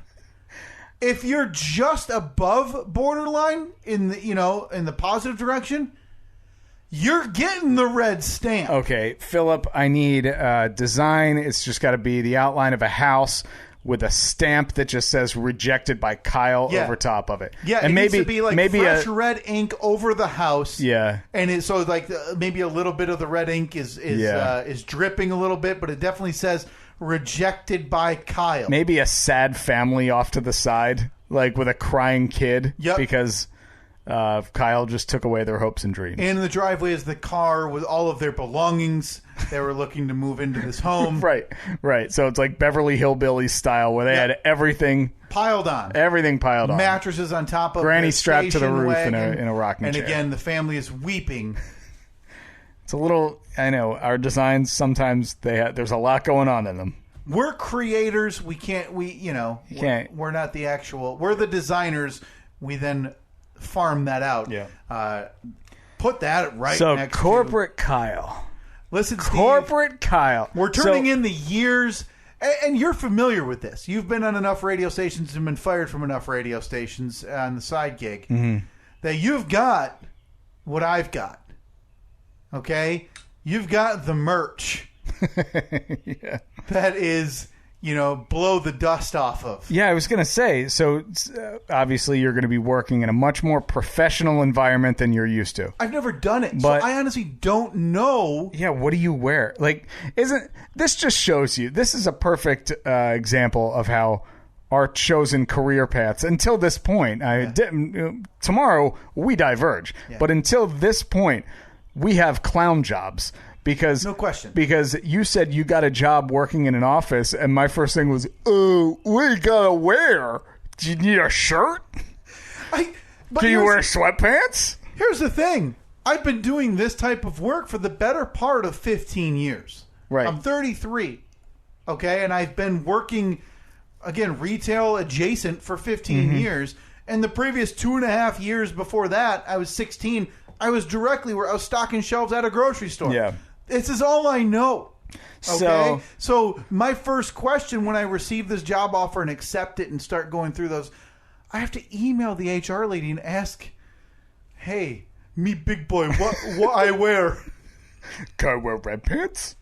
If you're just above borderline in the positive direction, you're getting the red stamp. Okay, Philip, I need design. It's just got to be the outline of a house with a stamp that just says "rejected by Kyle" over top of it. Yeah, and it needs to be like fresh red ink over the house. Yeah, and it's so like maybe a little bit of the red ink is dripping a little bit, but it definitely says "rejected by Kyle." Maybe a sad family off to the side, like with a crying kid, because Kyle just took away their hopes and dreams. And in the driveway is the car with all of their belongings. They were looking to move into this home. Right. So it's like Beverly Hillbillies style, where they had everything piled on. Everything piled on. Mattresses on top of Granny strapped to the roof wagon, in a rocking chair. And again, the family is weeping. It's a little. I know our designs sometimes there's a lot going on in them. We're creators. We can't. We're not the actual. We're the designers. We then farm that out. Yeah. Put that right so next corporate Kyle. Listen, Steve, corporate Kyle. We're turning in the years, and you're familiar with this. You've been on enough radio stations and been fired from enough radio stations on the side gig that you've got what I've got. Okay? You've got the merch. Yeah. That is, blow the dust off of. Yeah, I was going to say, so obviously you're going to be working in a much more professional environment than you're used to. I've never done it, but, so I honestly don't know. Yeah, what do you wear? Like, this just shows you, this is a perfect example of how our chosen career paths, until this point, tomorrow we diverge, but until this point, we have clown jobs. Because no question. Because you said you got a job working in an office, and my first thing was, "Oh, what you gotta wear? Do you need a shirt? Do you wear sweatpants?" Here's the thing: I've been doing this type of work for the better part of 15 years. Right. I'm 33. Okay, and I've been working again retail adjacent for 15 years. And the previous 2.5 years before that, I was 16. I was directly where I was stocking shelves at a grocery store. Yeah. This is all I know. Okay? So my first question when I receive this job offer and accept it and start going through those, I have to email the HR lady and ask, "Hey, me big boy, what I wear?" Can I wear red pants?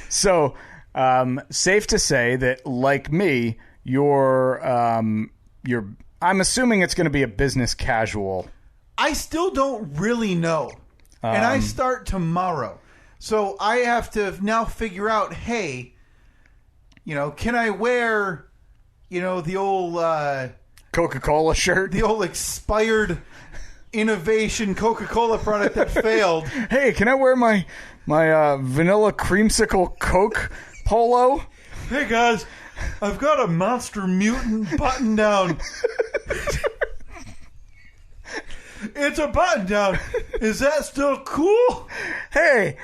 So, safe to say that, like me, I'm assuming it's going to be a business casual. I still don't really know. And I start tomorrow. So I have to now figure out, hey, can I wear, the old Coca-Cola shirt? The old expired innovation Coca-Cola product that failed. Hey, can I wear my vanilla creamsicle Coke polo? Hey, guys, I've got a Monster Mutant button down. It's a button down. Is that still cool? Hey,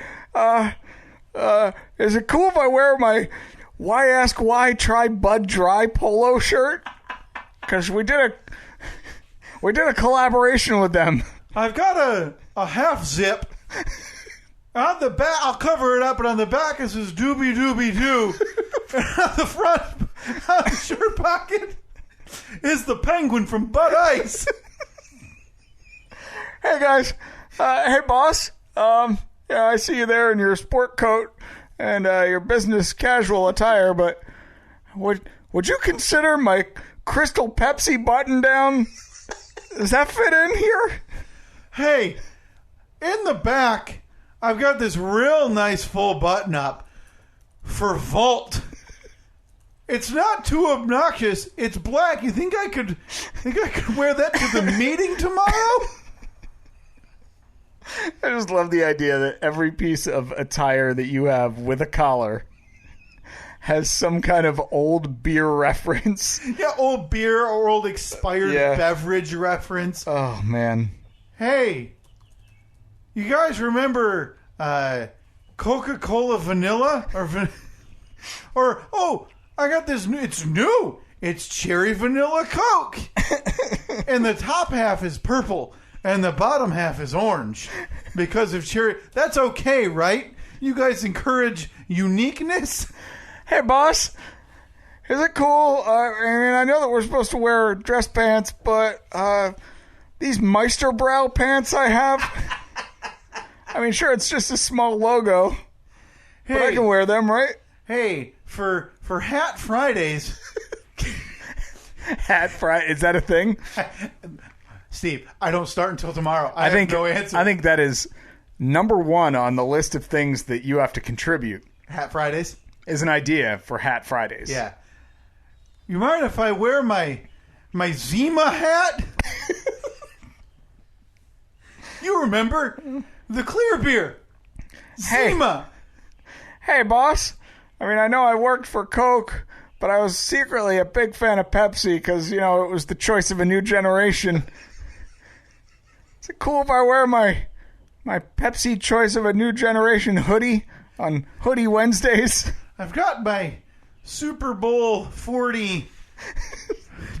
is it cool if I wear my Why Ask Why Try Bud Dry polo shirt? Because we did a collaboration with them. I've got a half zip. On the back, I'll cover it up, and on the back it says "Doobie Doobie Doo." And on the front, on the shirt pocket, is the penguin from Bud Ice. Hey guys, hey boss. I see you there in your sport coat and your business casual attire, but would you consider my Crystal Pepsi button down? Does that fit in here? Hey, in the back, I've got this real nice full button up for Vault. It's not too obnoxious. It's black. You think I could wear that to the meeting tomorrow? I just love the idea that every piece of attire that you have with a collar has some kind of old beer reference. Yeah, old beer or old expired beverage reference. Oh, man. Hey, you guys remember Coca-Cola Vanilla? I got this new. It's new. It's Cherry Vanilla Coke. And the top half is purple. And the bottom half is orange because of cherry. That's okay, right? You guys encourage uniqueness? Hey, boss. Is it cool? I know that we're supposed to wear dress pants, but these Meisterbrow pants I have, sure, it's just a small logo, but I can wear them, right? Hey, for Hat Fridays. Hat Friday? Is that a thing? Steve, I don't start until tomorrow. I have no answer. I think that is number one on the list of things that you have to contribute. Hat Fridays? Is an idea for Hat Fridays. Yeah. You mind if I wear my Zima hat? You remember? The clear beer. Zima. Hey, boss. I know I worked for Coke, but I was secretly a big fan of Pepsi because, it was the choice of a new generation. Is it cool if I wear my Pepsi choice of a new generation hoodie on Hoodie Wednesdays? I've got my Super Bowl 40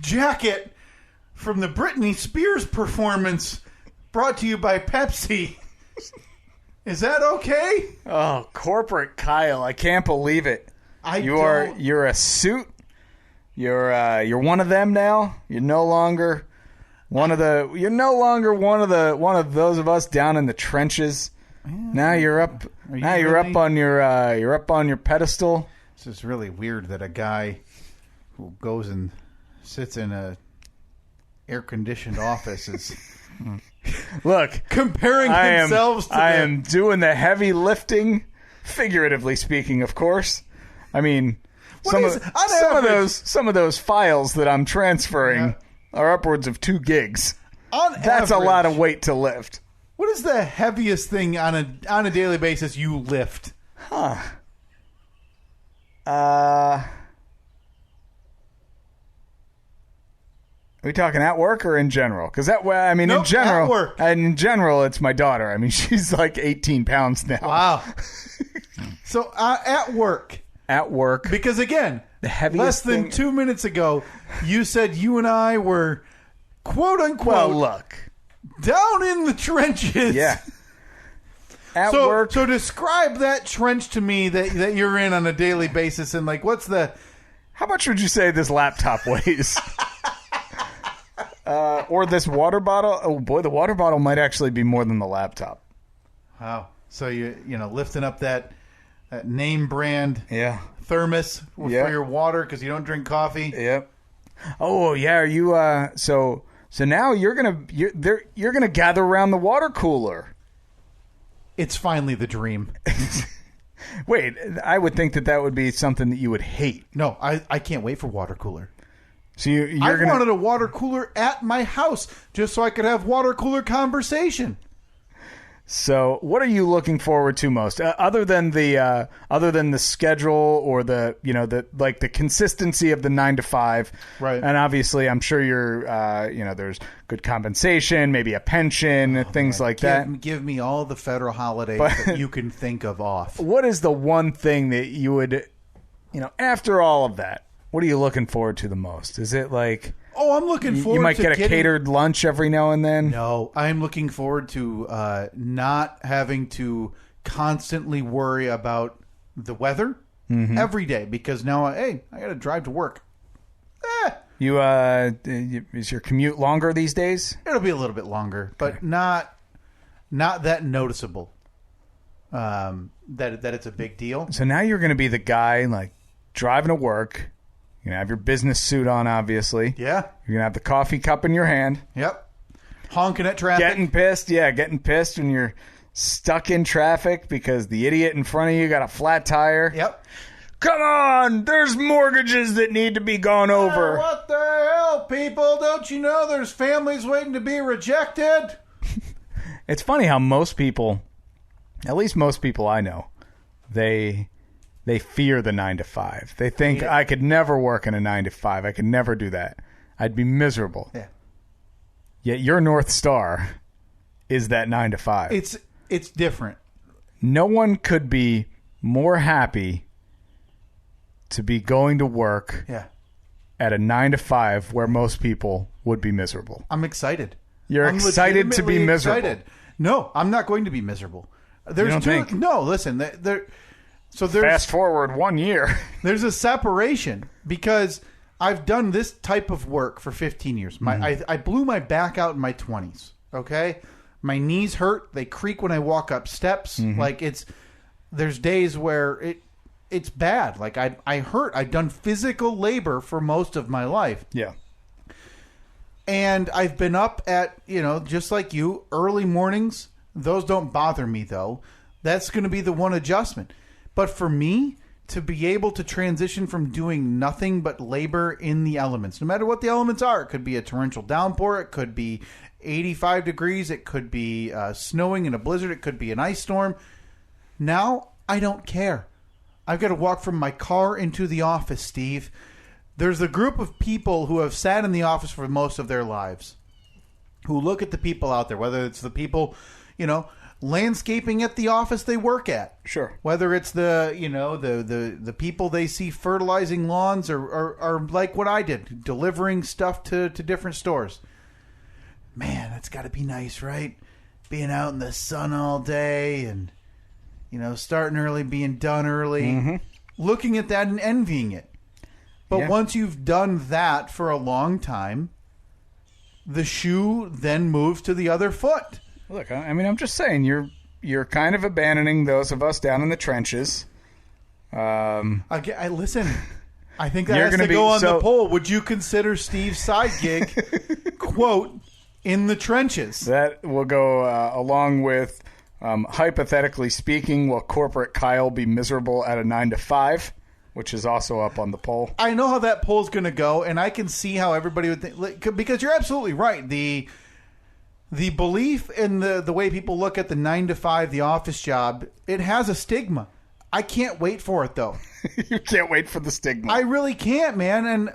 jacket from the Britney Spears performance brought to you by Pepsi. Is that okay? Oh, corporate Kyle, I can't believe it. You're a suit. You're one of them now. You're no longer one of those of us down in the trenches. Now you're up. You're up on your pedestal. This is really weird that a guy who goes and sits in a air-conditioned office is look comparing themselves to I am doing the heavy lifting, figuratively speaking, of course. I mean, some of those files that I'm transferring are upwards of 2 gigs. That's a lot of weight to lift. What is the heaviest thing on a daily basis you lift? Are we talking at work or in general? Because in general, at work. In general, it's my daughter. I mean, she's like 18 pounds now. Wow. So at work. At work. Because again, the heaviest less than 2 minutes ago, you said you and I were quote unquote. Well, look. Down in the trenches. Yeah. At work. So describe that trench to me that you're in on a daily basis, and like, what's the... How much would you say this laptop weighs? Or this water bottle? Oh boy, the water bottle might actually be more than the laptop. Wow. So you lifting up that name brand thermos for your water because you don't drink coffee. Yep. Oh yeah. Are you? So now you're gonna gather around the water cooler. It's finally the dream. Wait, I would think that would be something that you would hate. No, I can't wait for water cooler. So I wanted a water cooler at my house just so I could have water cooler conversation. So, what are you looking forward to most, other than the schedule or the consistency of the 9 to 5? Right. And obviously, I'm sure you're there's good compensation, maybe a pension, things like that. Give me all the federal holidays that you can think of off. What is the one thing that you would, after all of that, what are you looking forward to the most? Is it like... Oh, I'm looking forward to... You might get a catered lunch every now and then? No, I'm looking forward to not having to constantly worry about the weather every day, because now, I got to drive to work. Is your commute longer these days? It'll be a little bit longer, but not that noticeable that it's a big deal. So now you're going to be the guy, like, driving to work... You're going to have your business suit on, obviously. Yeah. You're going to have the coffee cup in your hand. Yep. Honking at traffic. Getting pissed when you're stuck in traffic because the idiot in front of you got a flat tire. Yep. Come on, there's mortgages that need to be gone over. What the hell, people? Don't you know there's families waiting to be rejected? It's funny how most people, at least most people I know, they fear the 9 to 5. They think I could never work in a 9 to 5. I could never do that. I'd be miserable. Yeah. Yet your North Star is that 9 to 5. It's different. No one could be more happy to be going to work at a 9 to 5 where most people would be miserable. I'm excited. I'm excited to be miserable. Excited. No, I'm not going to be miserable. You don't think? No, listen. So there's fast forward 1 year. There's a separation because I've done this type of work for 15 years. I blew my back out in my 20s. Okay, my knees hurt. They creak when I walk up steps. Like there's days where it's bad. Like I hurt. I've done physical labor for most of my life. Yeah. And I've been up at, just like you, early mornings. Those don't bother me though. That's going to be the one adjustment. But for me, to be able to transition from doing nothing but labor in the elements, no matter what the elements are, it could be a torrential downpour, it could be 85 degrees, it could be snowing in a blizzard, it could be an ice storm. Now, I don't care. I've got to walk from my car into the office, Steve. There's a group of people who have sat in the office for most of their lives, who look at the people out there, whether it's the people, landscaping at the office they work at. Sure. Whether it's the people they see fertilizing lawns or like what I did, delivering stuff to different stores. Man, that's got to be nice, right? Being out in the sun all day and, starting early, being done early. Mm-hmm. Looking at that and envying it. But once you've done that for a long time, the shoe then moves to the other foot. Look, I mean, I'm just saying, you're kind of abandoning those of us down in the trenches. Listen, I think that has to go on the poll. Would you consider Steve's side gig, quote, in the trenches? That will go along with, hypothetically speaking, will corporate Kyle be miserable at a 9 to 5? Which is also up on the poll. I know how that poll's going to go, and I can see how everybody would think. Because you're absolutely right. The belief in the way people look at the 9 to 5, the office job, it has a stigma. I can't wait for it, though. You can't wait for the stigma. I really can't, man. And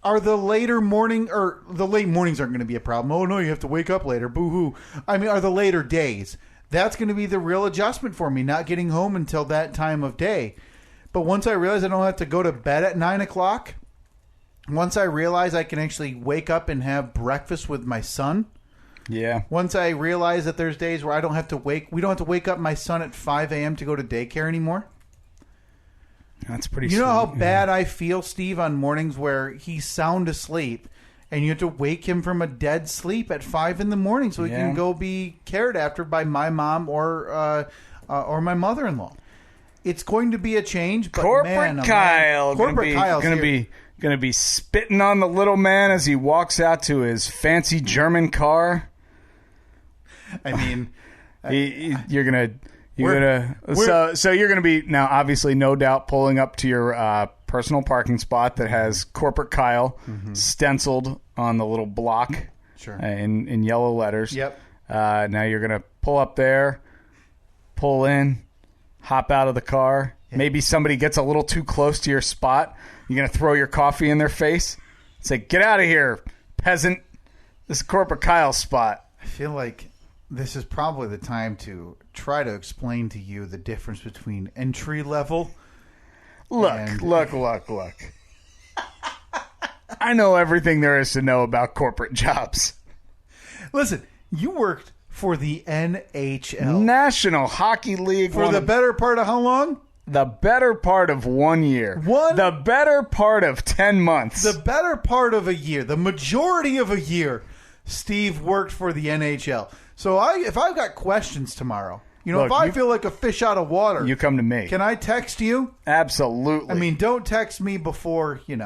are the late mornings aren't going to be a problem? Oh, no, you have to wake up later. Boo-hoo. I mean, are the later days? That's going to be the real adjustment for me, not getting home until that time of day. But once I realize I don't have to go to bed at 9 o'clock, once I realize I can actually wake up and have breakfast with my son, once I realize that there's days where we don't have to wake up my son at 5 a.m. to go to daycare anymore. That's pretty You know how bad I feel, Steve, on mornings where he's sound asleep and you have to wake him from a dead sleep at 5 in the morning so he can go be cared after by my mom or my mother-in-law. It's going to be a change, but Corporate Kyle going to be spitting on the little man as he walks out to his fancy German car. I mean, you're gonna be now obviously no doubt pulling up to your personal parking spot that has Corporate Kyle stenciled on the little block, in yellow letters. Yep. Now you're gonna pull up there, pull in. Hop out of the car. Yeah. Maybe somebody gets a little too close to your spot. You're going to throw your coffee in their face. Say, get out of here, peasant. This is Corporate Kyle's spot. I feel like this is probably the time to try to explain to you the difference between entry level. Look. I know everything there is to know about corporate jobs. Listen, you worked for the NHL. National Hockey League. For the better part of how long? The better part of 1 year. The better part of 10 months. The better part of a year. The majority of a year, Steve worked for the NHL. So if I've got questions tomorrow, if I feel like a fish out of water, you come to me. Can I text you? Absolutely. I mean, don't text me before, 8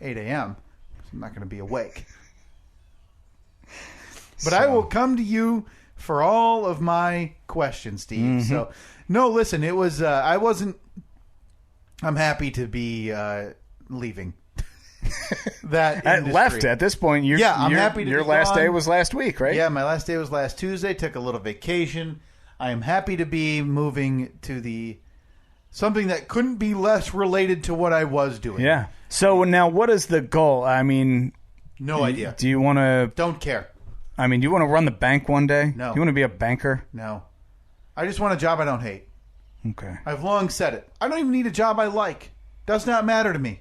a.m. I'm not going to be awake. But I will come to you for all of my questions, Steve. Mm-hmm. So, no, listen, it was, I'm happy to be leaving that industry. Left at this point. I'm happy to your be last gone. day was last week, right? Yeah, my last day was last Tuesday. Took a little vacation. I am happy to be moving to something that couldn't be less related to what I was doing. Yeah. So now what is the goal? I mean... No idea. Do you want to... Don't care. I mean, do you want to run the bank one day? No. Do you want to be a banker? No. I just want a job I don't hate. Okay. I've long said it. I don't even need a job I like. Does not matter to me.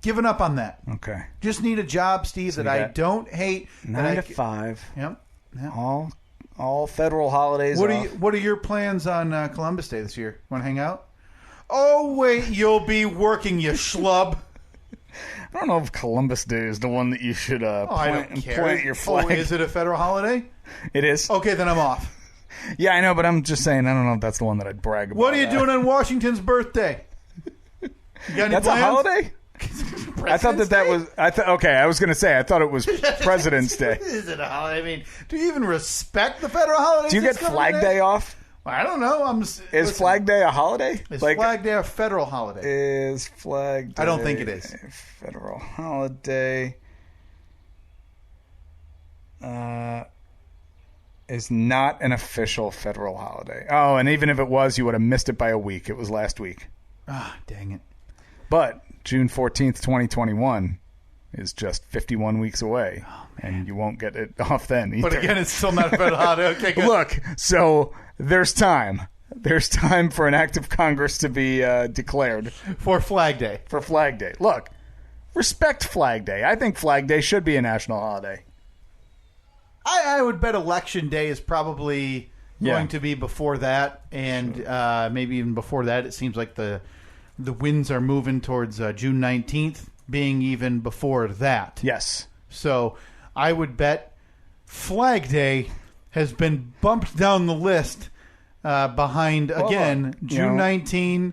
Given up on that. Okay. Just need a job, Steve, that I don't hate. 9 to 5. Yep. All federal holidays off. What are your plans on Columbus Day this year? Want to hang out? Oh, wait, you'll be working, you schlub. I don't know if Columbus Day is the one that you should plant your flag. Oh, is it a federal holiday? It is. Okay, then I'm off. Yeah, I know, but I'm just saying, I don't know if that's the one that I'd brag about. What are you doing on Washington's birthday? You got any That's plans? a holiday? I thought that was... I was going to say, I thought it was President's Day. Is it a holiday? I mean, do you even respect the federal holidays? Do you get Flag Day off? I don't know. Is Flag Day a holiday? Is Flag Day a federal holiday? Is Flag Day... I don't think it is. A federal holiday... is not an official federal holiday. Oh, and even if it was, you would have missed it by a week. It was last week. Ah, dang it. But June 14th, 2021 is just 51 weeks away, and you won't get it off then either. But again, it's still not a federal holiday. Okay, good. Look, so there's time. There's time for an act of Congress to be declared. For Flag Day. For Flag Day. Look, respect Flag Day. I think Flag Day should be a national holiday. I would bet Election Day is probably going to be before that, and maybe even before that. It seems like the winds are moving towards June 19th, being even before that. Yes. So I would bet Flag Day has been bumped down the list behind, June 19,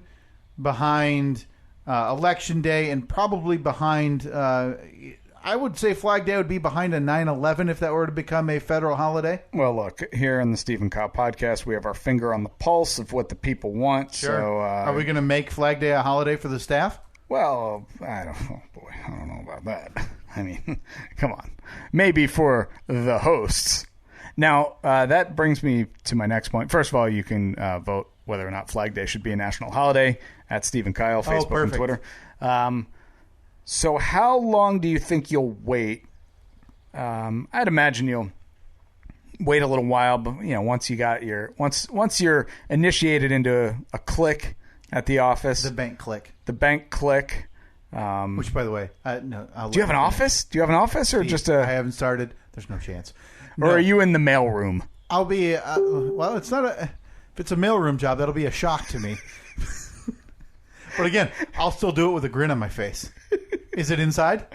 behind Election Day, and probably behind, I would say Flag Day would be behind a 9/11 if that were to become a federal holiday. Well, look, here in the Stephen Cobb podcast, we have our finger on the pulse of what the people want. Sure. So, are we going to make Flag Day a holiday for the staff? Well, I don't know about that. I mean, come on. Maybe for the hosts. Now, that brings me to my next point. First of all, you can vote whether or not Flag Day should be a national holiday at Stephen Kyle, Facebook and Twitter. So how long do you think you'll wait? I'd imagine you'll wait a little while, but once you got once you're initiated into a clique at the office, the bank clique. Which, by the way, no. Do you have an office? Do you have an office, or just a? I haven't started. There's no chance. No. Or are you in the mailroom? I'll be. Well, it's not a. If it's a mailroom job, that'll be a shock to me. But again, I'll still do it with a grin on my face. Is it inside?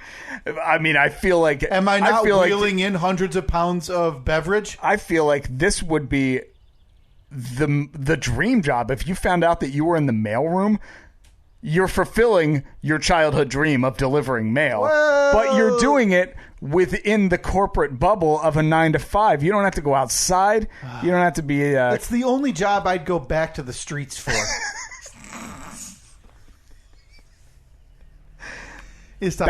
I mean, I feel like. Am I not wheeling in hundreds of pounds of beverage? I feel like this would be the dream job. If you found out that you were in the mailroom, you're fulfilling your childhood dream of delivering mail. Whoa. But you're doing it within the corporate bubble of a 9 to 5. You don't have to go outside. You don't have to be. It's the only job I'd go back to the streets for. Is to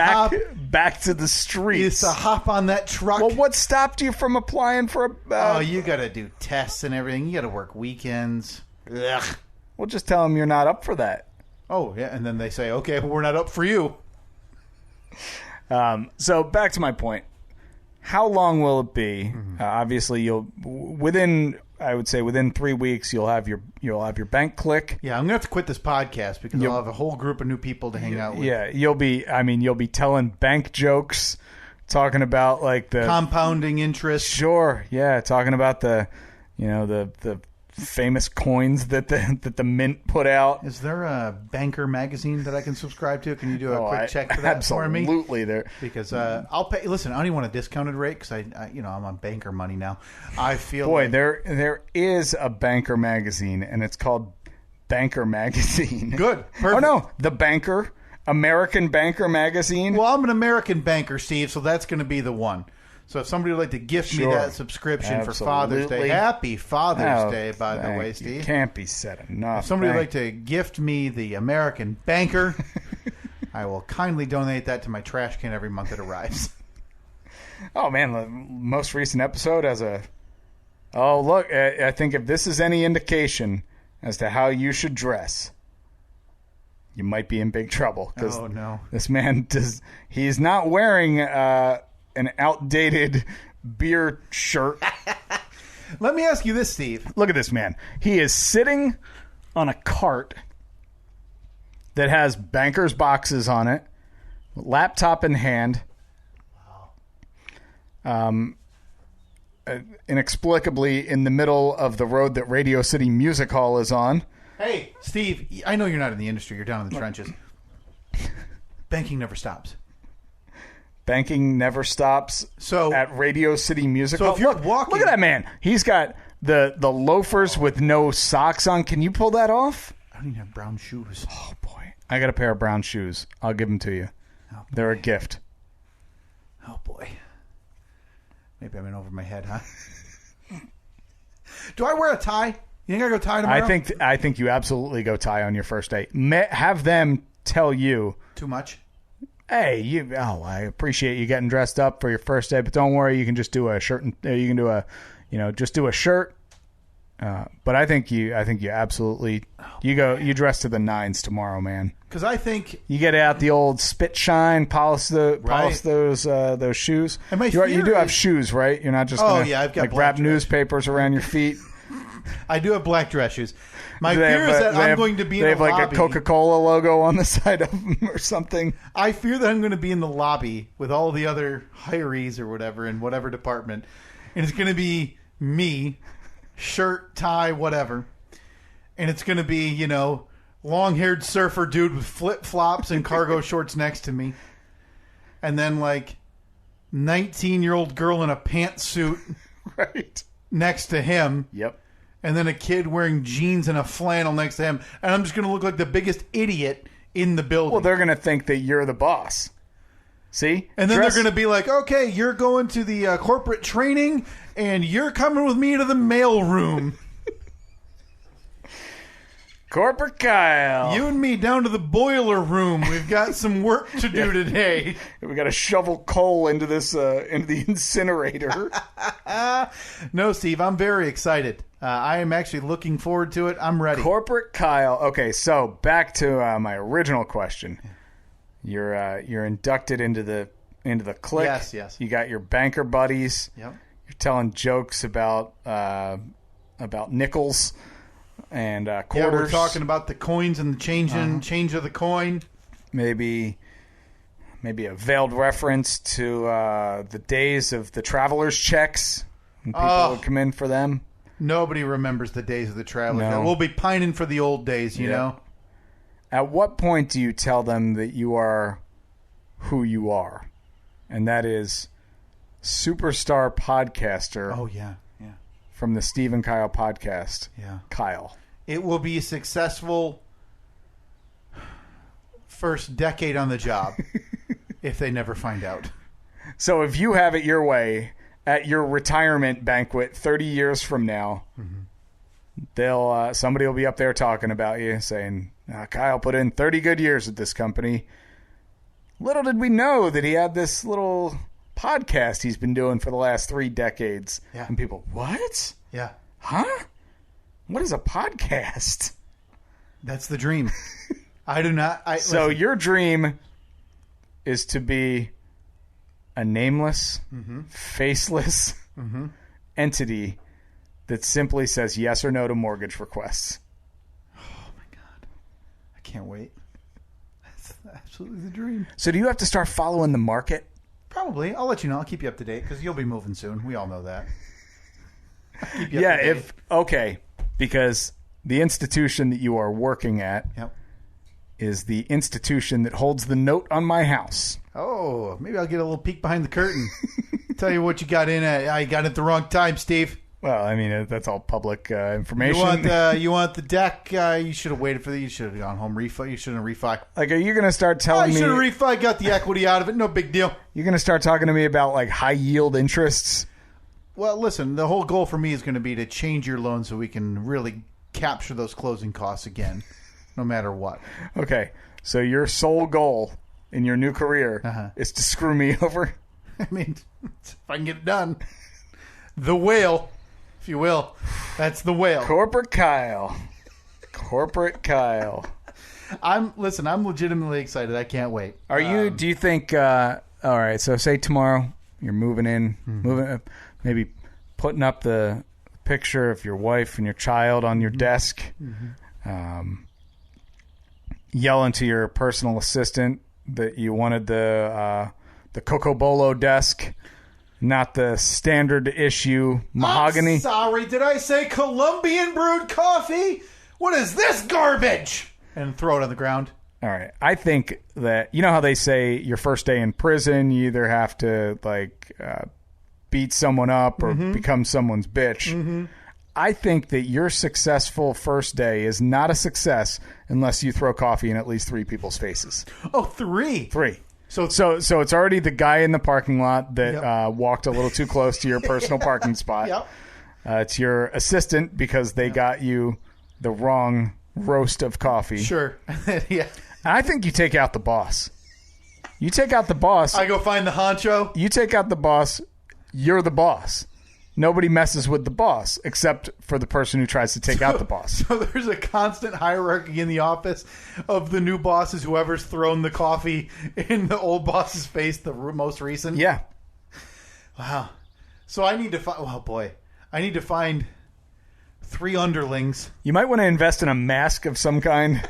back to the streets. Is to hop on that truck. Well, what stopped you from applying for a... you got to do tests and everything. You got to work weekends. Ugh. Well, just tell them you're not up for that. Oh, yeah, and then they say, okay, but we're not up for you. So back to my point. How long will it be? Mm-hmm. Obviously, I would say within 3 weeks, you'll have your bank clique. Yeah, I'm gonna have to quit this podcast because I'll have a whole group of new people to hang out with. Yeah, you'll be telling bank jokes, talking about like the compounding interest. Sure, yeah, talking about the famous coins that the mint put out. Is there a banker magazine that I can subscribe to? Can you do a quick check for that for me? Absolutely, there. Because I'll pay. Listen, I don't even want a discounted rate because I'm on banker money now. I feel there is a banker magazine and it's called Banker Magazine. Good. Perfect. Oh no, the Banker, American Banker Magazine. Well, I'm an American banker, Steve, so that's going to be the one. So if somebody would like to gift me that subscription for Father's Day, happy Father's Day, by the way, Steve. It can't be said enough. If somebody would like to gift me the American Banker, I will kindly donate that to my trash can every month it arrives. Oh, man, the most recent episode has a... Oh, look, I think if this is any indication as to how you should dress, you might be in big trouble. Oh, no. This man he's not wearing... an outdated beer shirt. Let me ask you this, Steve. Look at this man. He is sitting on a cart that has banker's boxes on it, laptop in hand. Inexplicably in the middle of the road that Radio City Music Hall is on. Hey, Steve, I know you're not in the industry. You're down in the trenches. Banking never stops. Banking never stops at Radio City Music Hall. If you're walking... Look at that man. He's got the loafers with no socks on. Can you pull that off? I don't even have brown shoes. Oh, boy. I got a pair of brown shoes. I'll give them to you. Oh, they're a gift. Oh, boy. Maybe I'm in over my head, huh? Do I wear a tie? You think I go tie tomorrow? I think you absolutely go tie on your first date. Have them tell you. Too much? Hey, I appreciate you getting dressed up for your first day, but don't worry, you can just do a shirt and you can do just do a shirt, But I think you absolutely you dress to the nines tomorrow, man. Because I think you get out the old spit shine, polish those shoes. And you do have shoes, right? You're not just I've got wrap newspapers around your feet. I do have black dress shoes. My fear is that I'm going to be in the lobby. They have like a Coca-Cola logo on the side of them or something. I fear that I'm going to be in the lobby with all the other hirees or whatever in whatever department. And it's going to be me, shirt, tie, whatever. And it's going to be, long-haired surfer dude with flip-flops and cargo shorts next to me. And then, 19-year-old girl in a pantsuit next to him. Yep. And then a kid wearing jeans and a flannel next to him. And I'm just going to look like the biggest idiot in the building. Well, they're going to think that you're the boss. See? And then they're going to be like, okay, you're going to the corporate training, and you're coming with me to the mail room. Corporate Kyle. You and me down to the boiler room. We've got some work to do today. We got to shovel coal into into the incinerator. No, Steve, I'm very excited. I am actually looking forward to it. I'm ready. Corporate Kyle. Okay, so back to my original question. You're inducted into the clique. Yes. You got your banker buddies. Yep. You're telling jokes about nickels and quarters. Yeah, we're talking about the coins and the change of the coin. Maybe a veiled reference to the days of the traveler's checks when people would come in for them. Nobody remembers the days of the traveler's checks. No. We'll be pining for the old days, you know. At what point do you tell them that you are who you are? And that is superstar podcaster. Oh, yeah. From the Steve and Kyle podcast. Yeah. Kyle. It will be a successful first decade on the job if they never find out. So if you have it your way at your retirement banquet 30 years from now, somebody will be up there talking about you saying, Kyle put in 30 good years at this company. Little did we know that he had this little podcast he's been doing for the last 3 decades. Yeah. And people, what? Yeah. Huh? What is a podcast? That's the dream. I do not. So your dream is to be a nameless, faceless entity that simply says yes or no to mortgage requests. Oh, my God. I can't wait. That's absolutely the dream. So do you have to start following the market? Probably. I'll let you know. I'll keep you up to date because you'll be moving soon. We all know that. Keep you Yeah, up to date. Because the institution that you are working at is the institution that holds the note on my house. Oh, maybe I'll get a little peek behind the curtain. Tell you what you got in at. I got it at the wrong time, Steve. Well, I mean, that's all public information. You want the deck? You should have waited for the. You should have gone home refi. You shouldn't have refi. Like, are you going to start telling me? I should have refi. Got the equity out of it. No big deal. You're going to start talking to me about like high yield interests? Well, listen. The whole goal for me is going to be to change your loan so we can really capture those closing costs again, no matter what. Okay, so your sole goal in your new career is to screw me over? I mean, if I can get it done. The whale, if you will. That's the whale. Corporate Kyle. I'm legitimately excited. I can't wait. Do you think, all right, so say tomorrow you're moving in, maybe putting up the picture of your wife and your child on your desk, yelling to your personal assistant that you wanted the Cocobolo desk, not the standard issue mahogany. I'm sorry, did I say Colombian brewed coffee? What is this garbage? And throw it on the ground. All right. I think that, you know how they say your first day in prison, you either have to beat someone up or become someone's bitch. I think that your successful first day is not a success unless you throw coffee in at least 3 people's faces. Oh, 3? 3. So it's already the guy in the parking lot that walked a little too close to your personal parking spot. It's your assistant because they got you the wrong roast of coffee. Sure. Yeah. I think you take out the boss. You take out the boss. I go find the honcho. You take out the boss. You're the boss. nobody messes with the boss except for the person who tries to take out the boss. So there's a constant hierarchy in the office of the new bosses, whoever's thrown the coffee in the old boss's face, the most recent. Yeah. Wow. So I need to find... Oh, boy. I need to find 3 underlings. You might want to invest in a mask of some kind.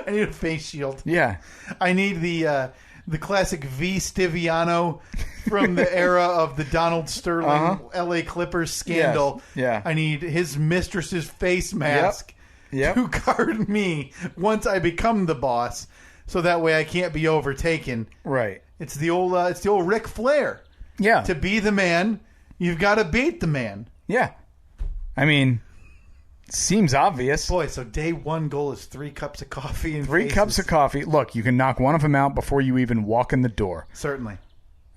I need a face shield. Yeah. I need the classic V. Stiviano from the era of the Donald Sterling L.A. Clippers scandal. Yes. Yeah. I need his mistress's face mask to guard me once I become the boss, so that way I can't be overtaken. Right. It's the old Ric Flair. Yeah. To be the man, you've got to beat the man. Yeah. I mean, seems obvious. Boy, so day 1 goal is 3 cups of coffee and 3 cups of coffee. Look, you can knock one of them out before you even walk in the door. Certainly.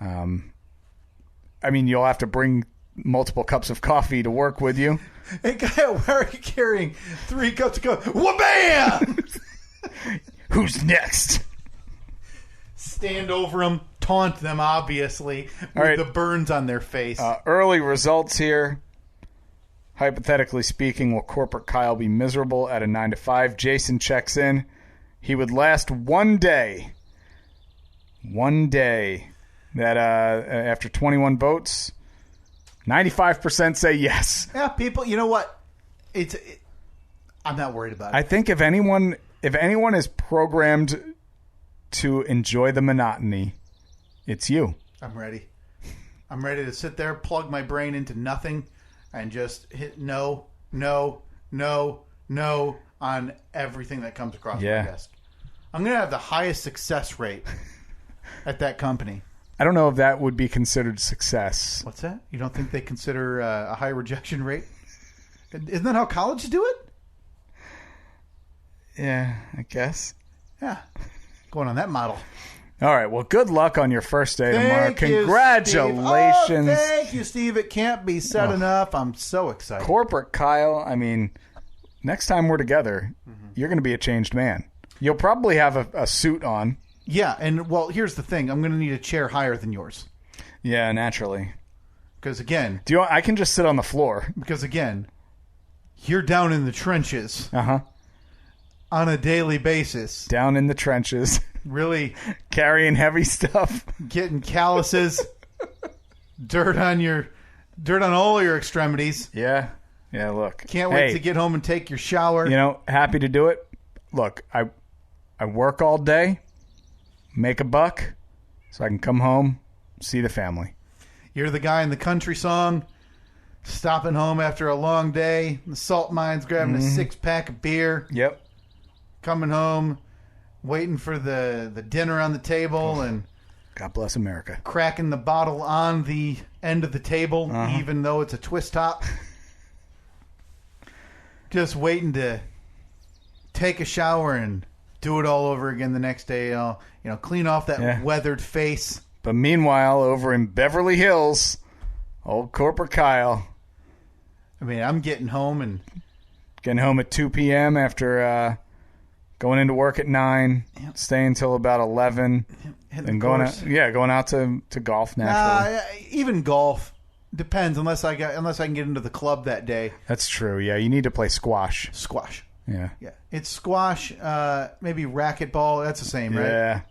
I mean, you'll have to bring multiple cups of coffee to work with you. Hey, guy, why are you carrying 3 cups of coffee? Wha-bam! Who's next? Stand over them, taunt them, obviously, with the burns on their face. Early results here. Hypothetically speaking, will Corporate Kyle be miserable at a 9 to 5? Jason checks in. He would last one day. One day. That after 21 votes, 95% say yes. Yeah, people, you know what? I'm not worried about it. I think if anyone is programmed to enjoy the monotony, it's you. I'm ready. I'm ready to sit there, plug my brain into nothing, and just hit no on everything that comes across my desk. I'm going to have the highest success rate at that company. I don't know if that would be considered success. What's that? You don't think they consider a high rejection rate? Isn't that how colleges do it? Yeah, I guess. Yeah. Going on that model. All right. Well, good luck on your first day tomorrow. Thank you, Congratulations. Steve. Oh, thank you, Steve. It can't be said enough. I'm so excited. Corporate Kyle, I mean, next time we're together, you're going to be a changed man. You'll probably have a suit on. Yeah, and, well, here's the thing. I'm going to need a chair higher than yours. Yeah, naturally. Because, again... I can just sit on the floor. Because, again, you're down in the trenches. Uh-huh. On a daily basis. Down in the trenches. Really... Carrying heavy stuff. Getting calluses. dirt on all your extremities. Yeah. Yeah, look. Can't wait to get home and take your shower. You know, happy to do it. Look, I work all day. Make a buck so I can come home, see the family. You're the guy in the country song, stopping home after a long day, the salt mines, grabbing a 6-pack of beer. Yep. Coming home, waiting for the dinner on the table, and God bless America. Cracking the bottle on the end of the table, even though it's a twist top. Just waiting to take a shower and do it all over again the next day. Clean off that weathered face. But meanwhile, over in Beverly Hills, old Corporate Kyle. I mean, I'm getting home at 2 p.m. after going into work at 9, staying until about 11, and going out to golf naturally. Even golf depends unless I can get into the club that day. That's true. Yeah, you need to play squash. Yeah. It's squash, maybe racquetball. That's the same, right?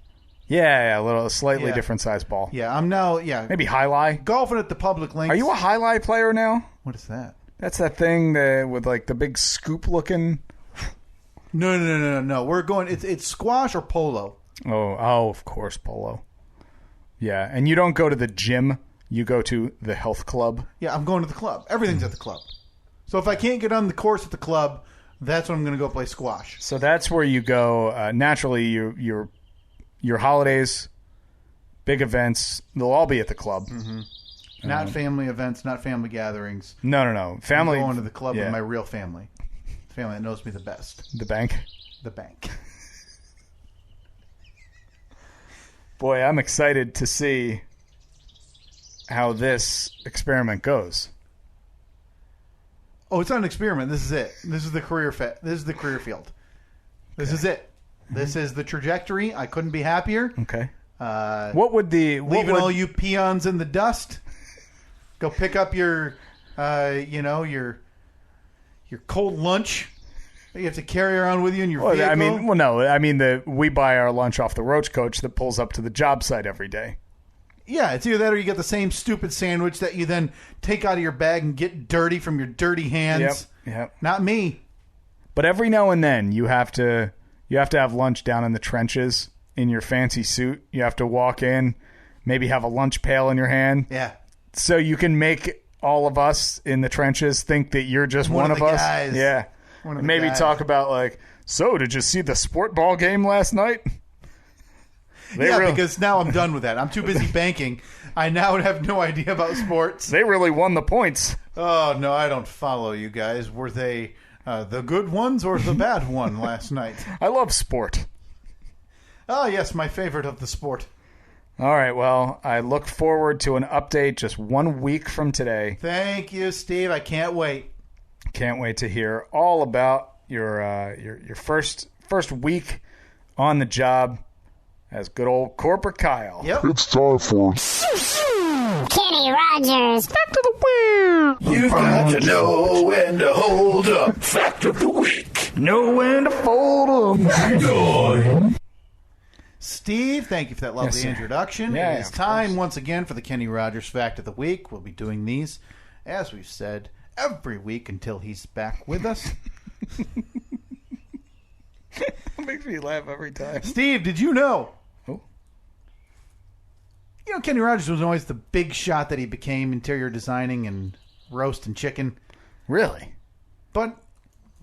Yeah, a slightly different size ball. Yeah, I'm now, maybe high-lie. Golfing at the public links. Are you a high-lie player now? What is that? That's that thing with like the big scoop looking. No. We're going. It's squash or polo. Oh, of course, polo. Yeah, and you don't go to the gym. You go to the health club. Yeah, I'm going to the club. Everything's at the club. So if I can't get on the course at the club, that's when I'm going to go play squash. So that's where you go. Naturally, your holidays, big events, they'll all be at the club. Mm-hmm. Not family events, not family gatherings. No. Family. I'm going to the club with my real family. The family that knows me the best. The bank? The bank. Boy, I'm excited to see how this experiment goes. Oh, it's not an experiment. This is it. This is the career This is the career field. This is it. This is the trajectory. I couldn't be happier. Okay. Leaving all you peons in the dust. Go pick up your cold lunch that you have to carry around with you in your vehicle. We buy our lunch off the Roach Coach that pulls up to the job site every day. Yeah, it's either that or you get the same stupid sandwich that you then take out of your bag and get dirty from your dirty hands. Yep. Not me. But every now and then you have to have lunch down in the trenches in your fancy suit. You have to walk in, maybe have a lunch pail in your hand. Yeah. So you can make all of us in the trenches think that you're just one of us. Guys. Yeah. And maybe guys. Talk about so did you see the sport ball game last night? Because now I'm done with that. I'm too busy banking. I now have no idea about sports. They really won the points. Oh, no, I don't follow you guys. Were they the good ones or the bad one last night? I love sport. Oh, yes, my favorite of the sport. All right, well, I look forward to an update just 1 week from today. Thank you, Steve. I can't wait. Can't wait to hear all about your first week on the job as good old Corporate Kyle. Yep. It's time for Kenny Rogers. Fact of the week. You've got to know when to hold up. Fact of the week. Know when to fold them. Steve, thank you for that lovely introduction. Yeah, it is time once again for the Kenny Rogers Fact of the Week. We'll be doing these, as we've said, every week until he's back with us. It makes me laugh every time. Steve, did you know? Oh. You know, Kenny Rogers was always the big shot that he became, interior designing and roast and chicken. Really? But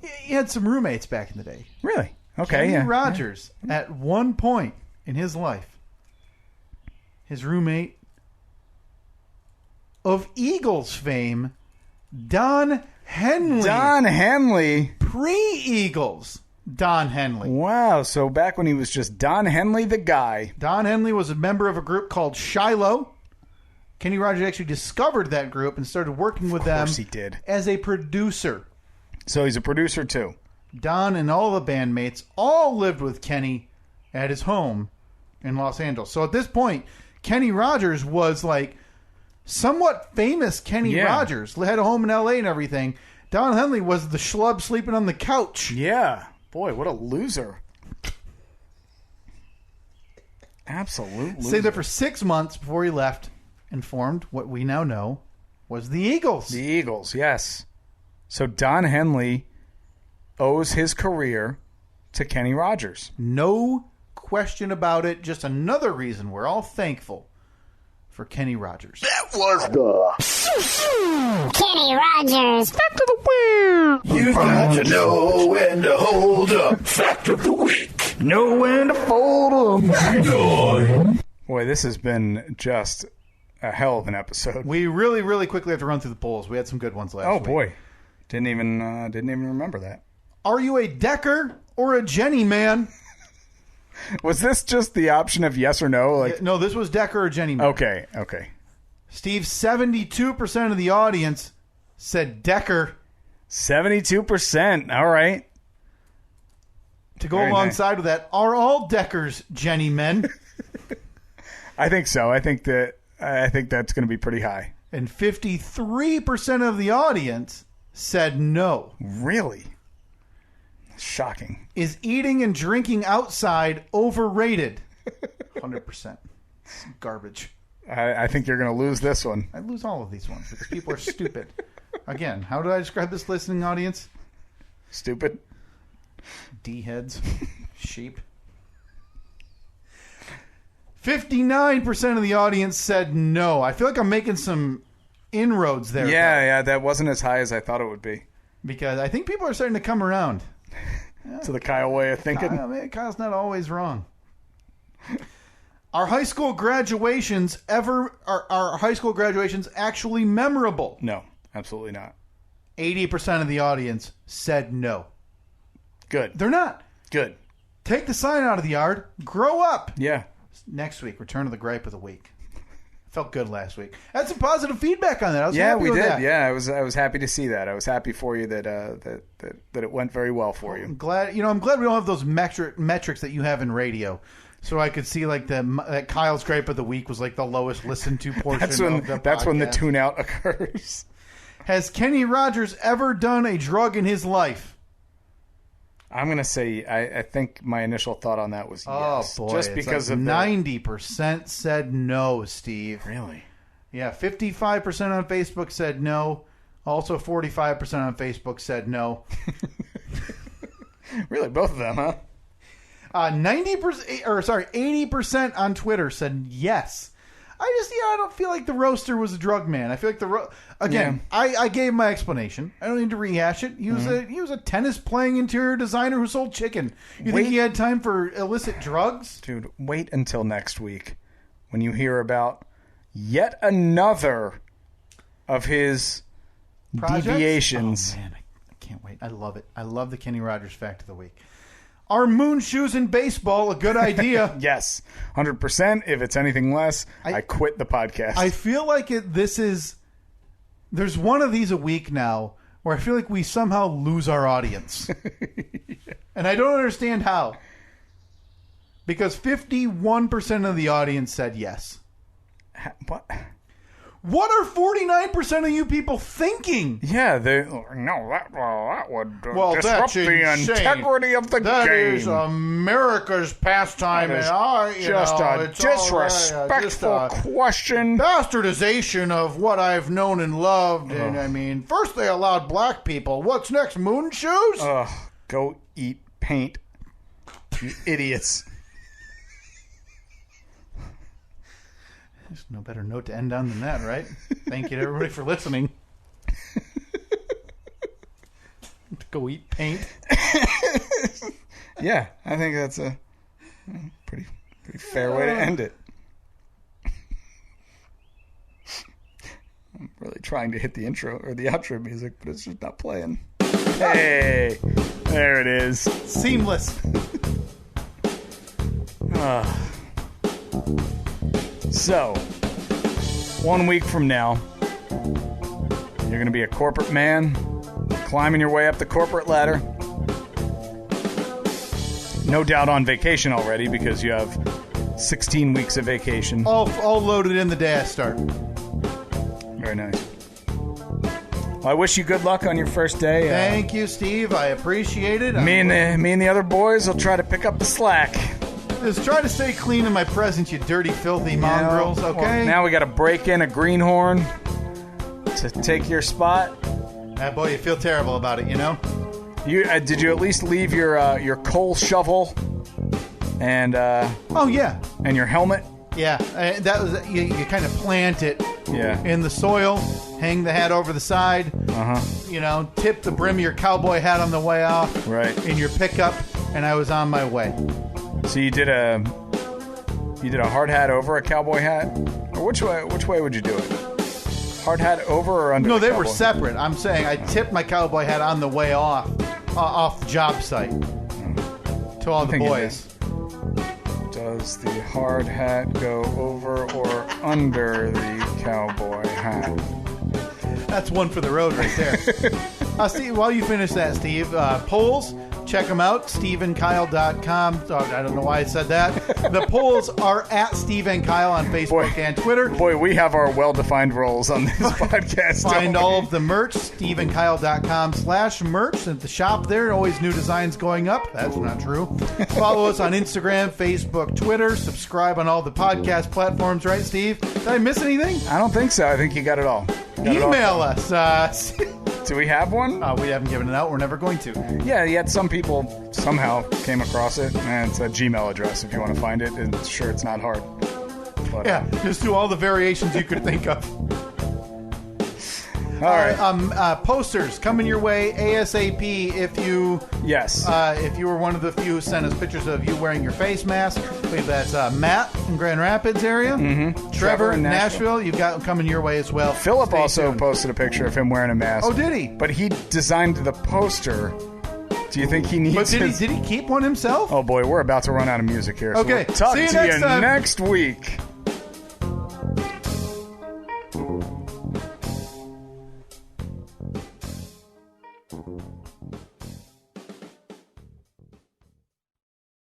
he had some roommates back in the day. Really? Okay, Kenny Rogers, at one point in his life, his roommate of Eagles fame, Don Henley. Don Henley. Pre-Eagles, Don Henley. Wow, so back when he was just Don Henley the guy. Don Henley was a member of a group called Shiloh. Kenny Rogers actually discovered that group and started working with them. Of course he did. As a producer. So he's a producer too. Don and all the bandmates all lived with Kenny at his home in Los Angeles. So at this point, Kenny Rogers was like somewhat famous Kenny Rogers. Had a home in L.A. and everything. Don Henley was the schlub sleeping on the couch. Yeah. Boy, what a loser. Absolute loser. Stayed there for 6 months before he left and formed what we now know was the Eagles. The Eagles, yes. So Don Henley owes his career to Kenny Rogers. No question about it. Just another reason we're all thankful for Kenny Rogers. That was the Kenny Rogers. Fact of the week. You've got to know when to hold up. Fact of the week. Know when to fold them. Boy, this has been just a hell of an episode. We really, really quickly have to run through the polls. We had some good ones last week. Oh boy, didn't even remember that. Are you a Decker or a Jenny man? Was this just the option of yes or no? No, this was Decker or Jenny man. Okay. Steve, 72% of the audience said Decker. 72%. All right. To go alongside with that, are all Deckers Jenny men? I think so. I think that's going to be pretty high. And 53% of the audience said no. Really? Shocking. Is eating and drinking outside overrated? 100%. It's garbage. I think you're going to lose this one. I lose all of these ones because people are stupid. Again, how do I describe this listening audience? Stupid. D-heads. Sheep. 59% of the audience said no. I feel like I'm making some inroads there. Yeah, that wasn't as high as I thought it would be. Because I think people are starting to come around. To the Kyle way of thinking. Kyle's not always wrong. Are high school graduations actually memorable? No, absolutely not. 80% of the audience said no. Good. They're not. Good. Take the sign out of the yard. Grow up. Yeah. Next week, return of the gripe of the week. Felt good last week. I had some positive feedback on that. I was happy with did. That. Yeah, I was happy to see that. I was happy for you that it went very well for you. I'm glad we don't have those metrics that you have in radio. So I could see like that Kyle's gripe of the week was like the lowest listened to portion of the podcast. That's when the tune out occurs. Has Kenny Rogers ever done a drug in his life? I'm going to say I think my initial thought on that was yes. Oh, boy. Just because like of 90% said no, Steve. Really? Yeah, 55% on Facebook said no. Also 45% on Facebook said no. Really? Both of them, huh? 80% on Twitter said yes. I don't feel like the roaster was a drug man. I feel like I gave my explanation. I don't need to rehash it. He was a tennis playing interior designer who sold chicken. You think he had time for illicit drugs? Dude, wait until next week when you hear about yet another of his deviations. Oh man, I can't wait. I love it. I love the Kenny Rogers fact of the week. Are moon shoes in baseball a good idea? Yes, 100%. If it's anything less, I quit the podcast. I feel like there's one of these a week now where I feel like we somehow lose our audience. And I don't understand how. Because 51% of the audience said yes. What? What are 49% of you people thinking? Yeah, that would disrupt the integrity of the game. That is America's pastime. It's a disrespectful question. Bastardization of what I've known and loved. And I mean, first they allowed black people. What's next? Moon shoes? Go eat paint, you idiots. There's no better note to end on than that, right? Thank you to everybody for listening. Go eat paint. Yeah, I think that's a pretty fair way to end it. I'm really trying to hit the intro or the outro music, but it's just not playing. Hey, there it is. Seamless. So, 1 week from now, you're going to be a corporate man, climbing your way up the corporate ladder. No doubt on vacation already because you have 16 weeks of vacation. All loaded in the day I start. Very nice. Well, I wish you good luck on your first day. Thank you, Steve. I appreciate it. Me and the other boys will try to pick up the slack. Just try to stay clean in my presence, you dirty, filthy mongrels, okay? Well, now we got to break in a greenhorn to take your spot. Boy, you feel terrible about it, you know? Did you at least leave your coal shovel and oh yeah, and your helmet? Yeah, that was you kind of plant it in the soil, hang the hat over the side, you know, tip the brim of your cowboy hat on the way off, right, in your pickup, and I was on my way. So you did a hard hat over a cowboy hat, or which way would you do it? Hard hat over or under? No, they were separate. I'm saying I tipped my cowboy hat on the way off the job site to all the boys. Does the hard hat go over or under the cowboy hat? That's one for the road right there. Steve, while you finish that, Steve, polls, check them out, steveandkyle.com. Oh, I don't know why I said that. The polls are at Steve and Kyle on Facebook and Twitter. Boy, we have our well-defined roles on this podcast. Find all of the merch, steveandkyle.com/merch. At the shop there, always new designs going up. That's not true. Follow us on Instagram, Facebook, Twitter. Subscribe on all the podcast platforms, right, Steve? Did I miss anything? I don't think so. I think you got it all. Email us. Do we have one? We haven't given it out. We're never going to. Yeah, yet some people somehow came across it, and it's a Gmail address if you want to find it. And sure, it's not hard. But, yeah, just do all the variations you could think of. All right. Posters coming your way ASAP if you were one of the few who sent us pictures of you wearing your face mask. I believe that's Matt in Grand Rapids area. Mm-hmm. Trevor in Nashville. You've got coming your way as well. Philip also posted a picture of him wearing a mask. Oh, did he? But he designed the poster. Do you think he needs? But did he keep one himself? Oh boy, we're about to run out of music here. Okay, so we'll talk to you next week.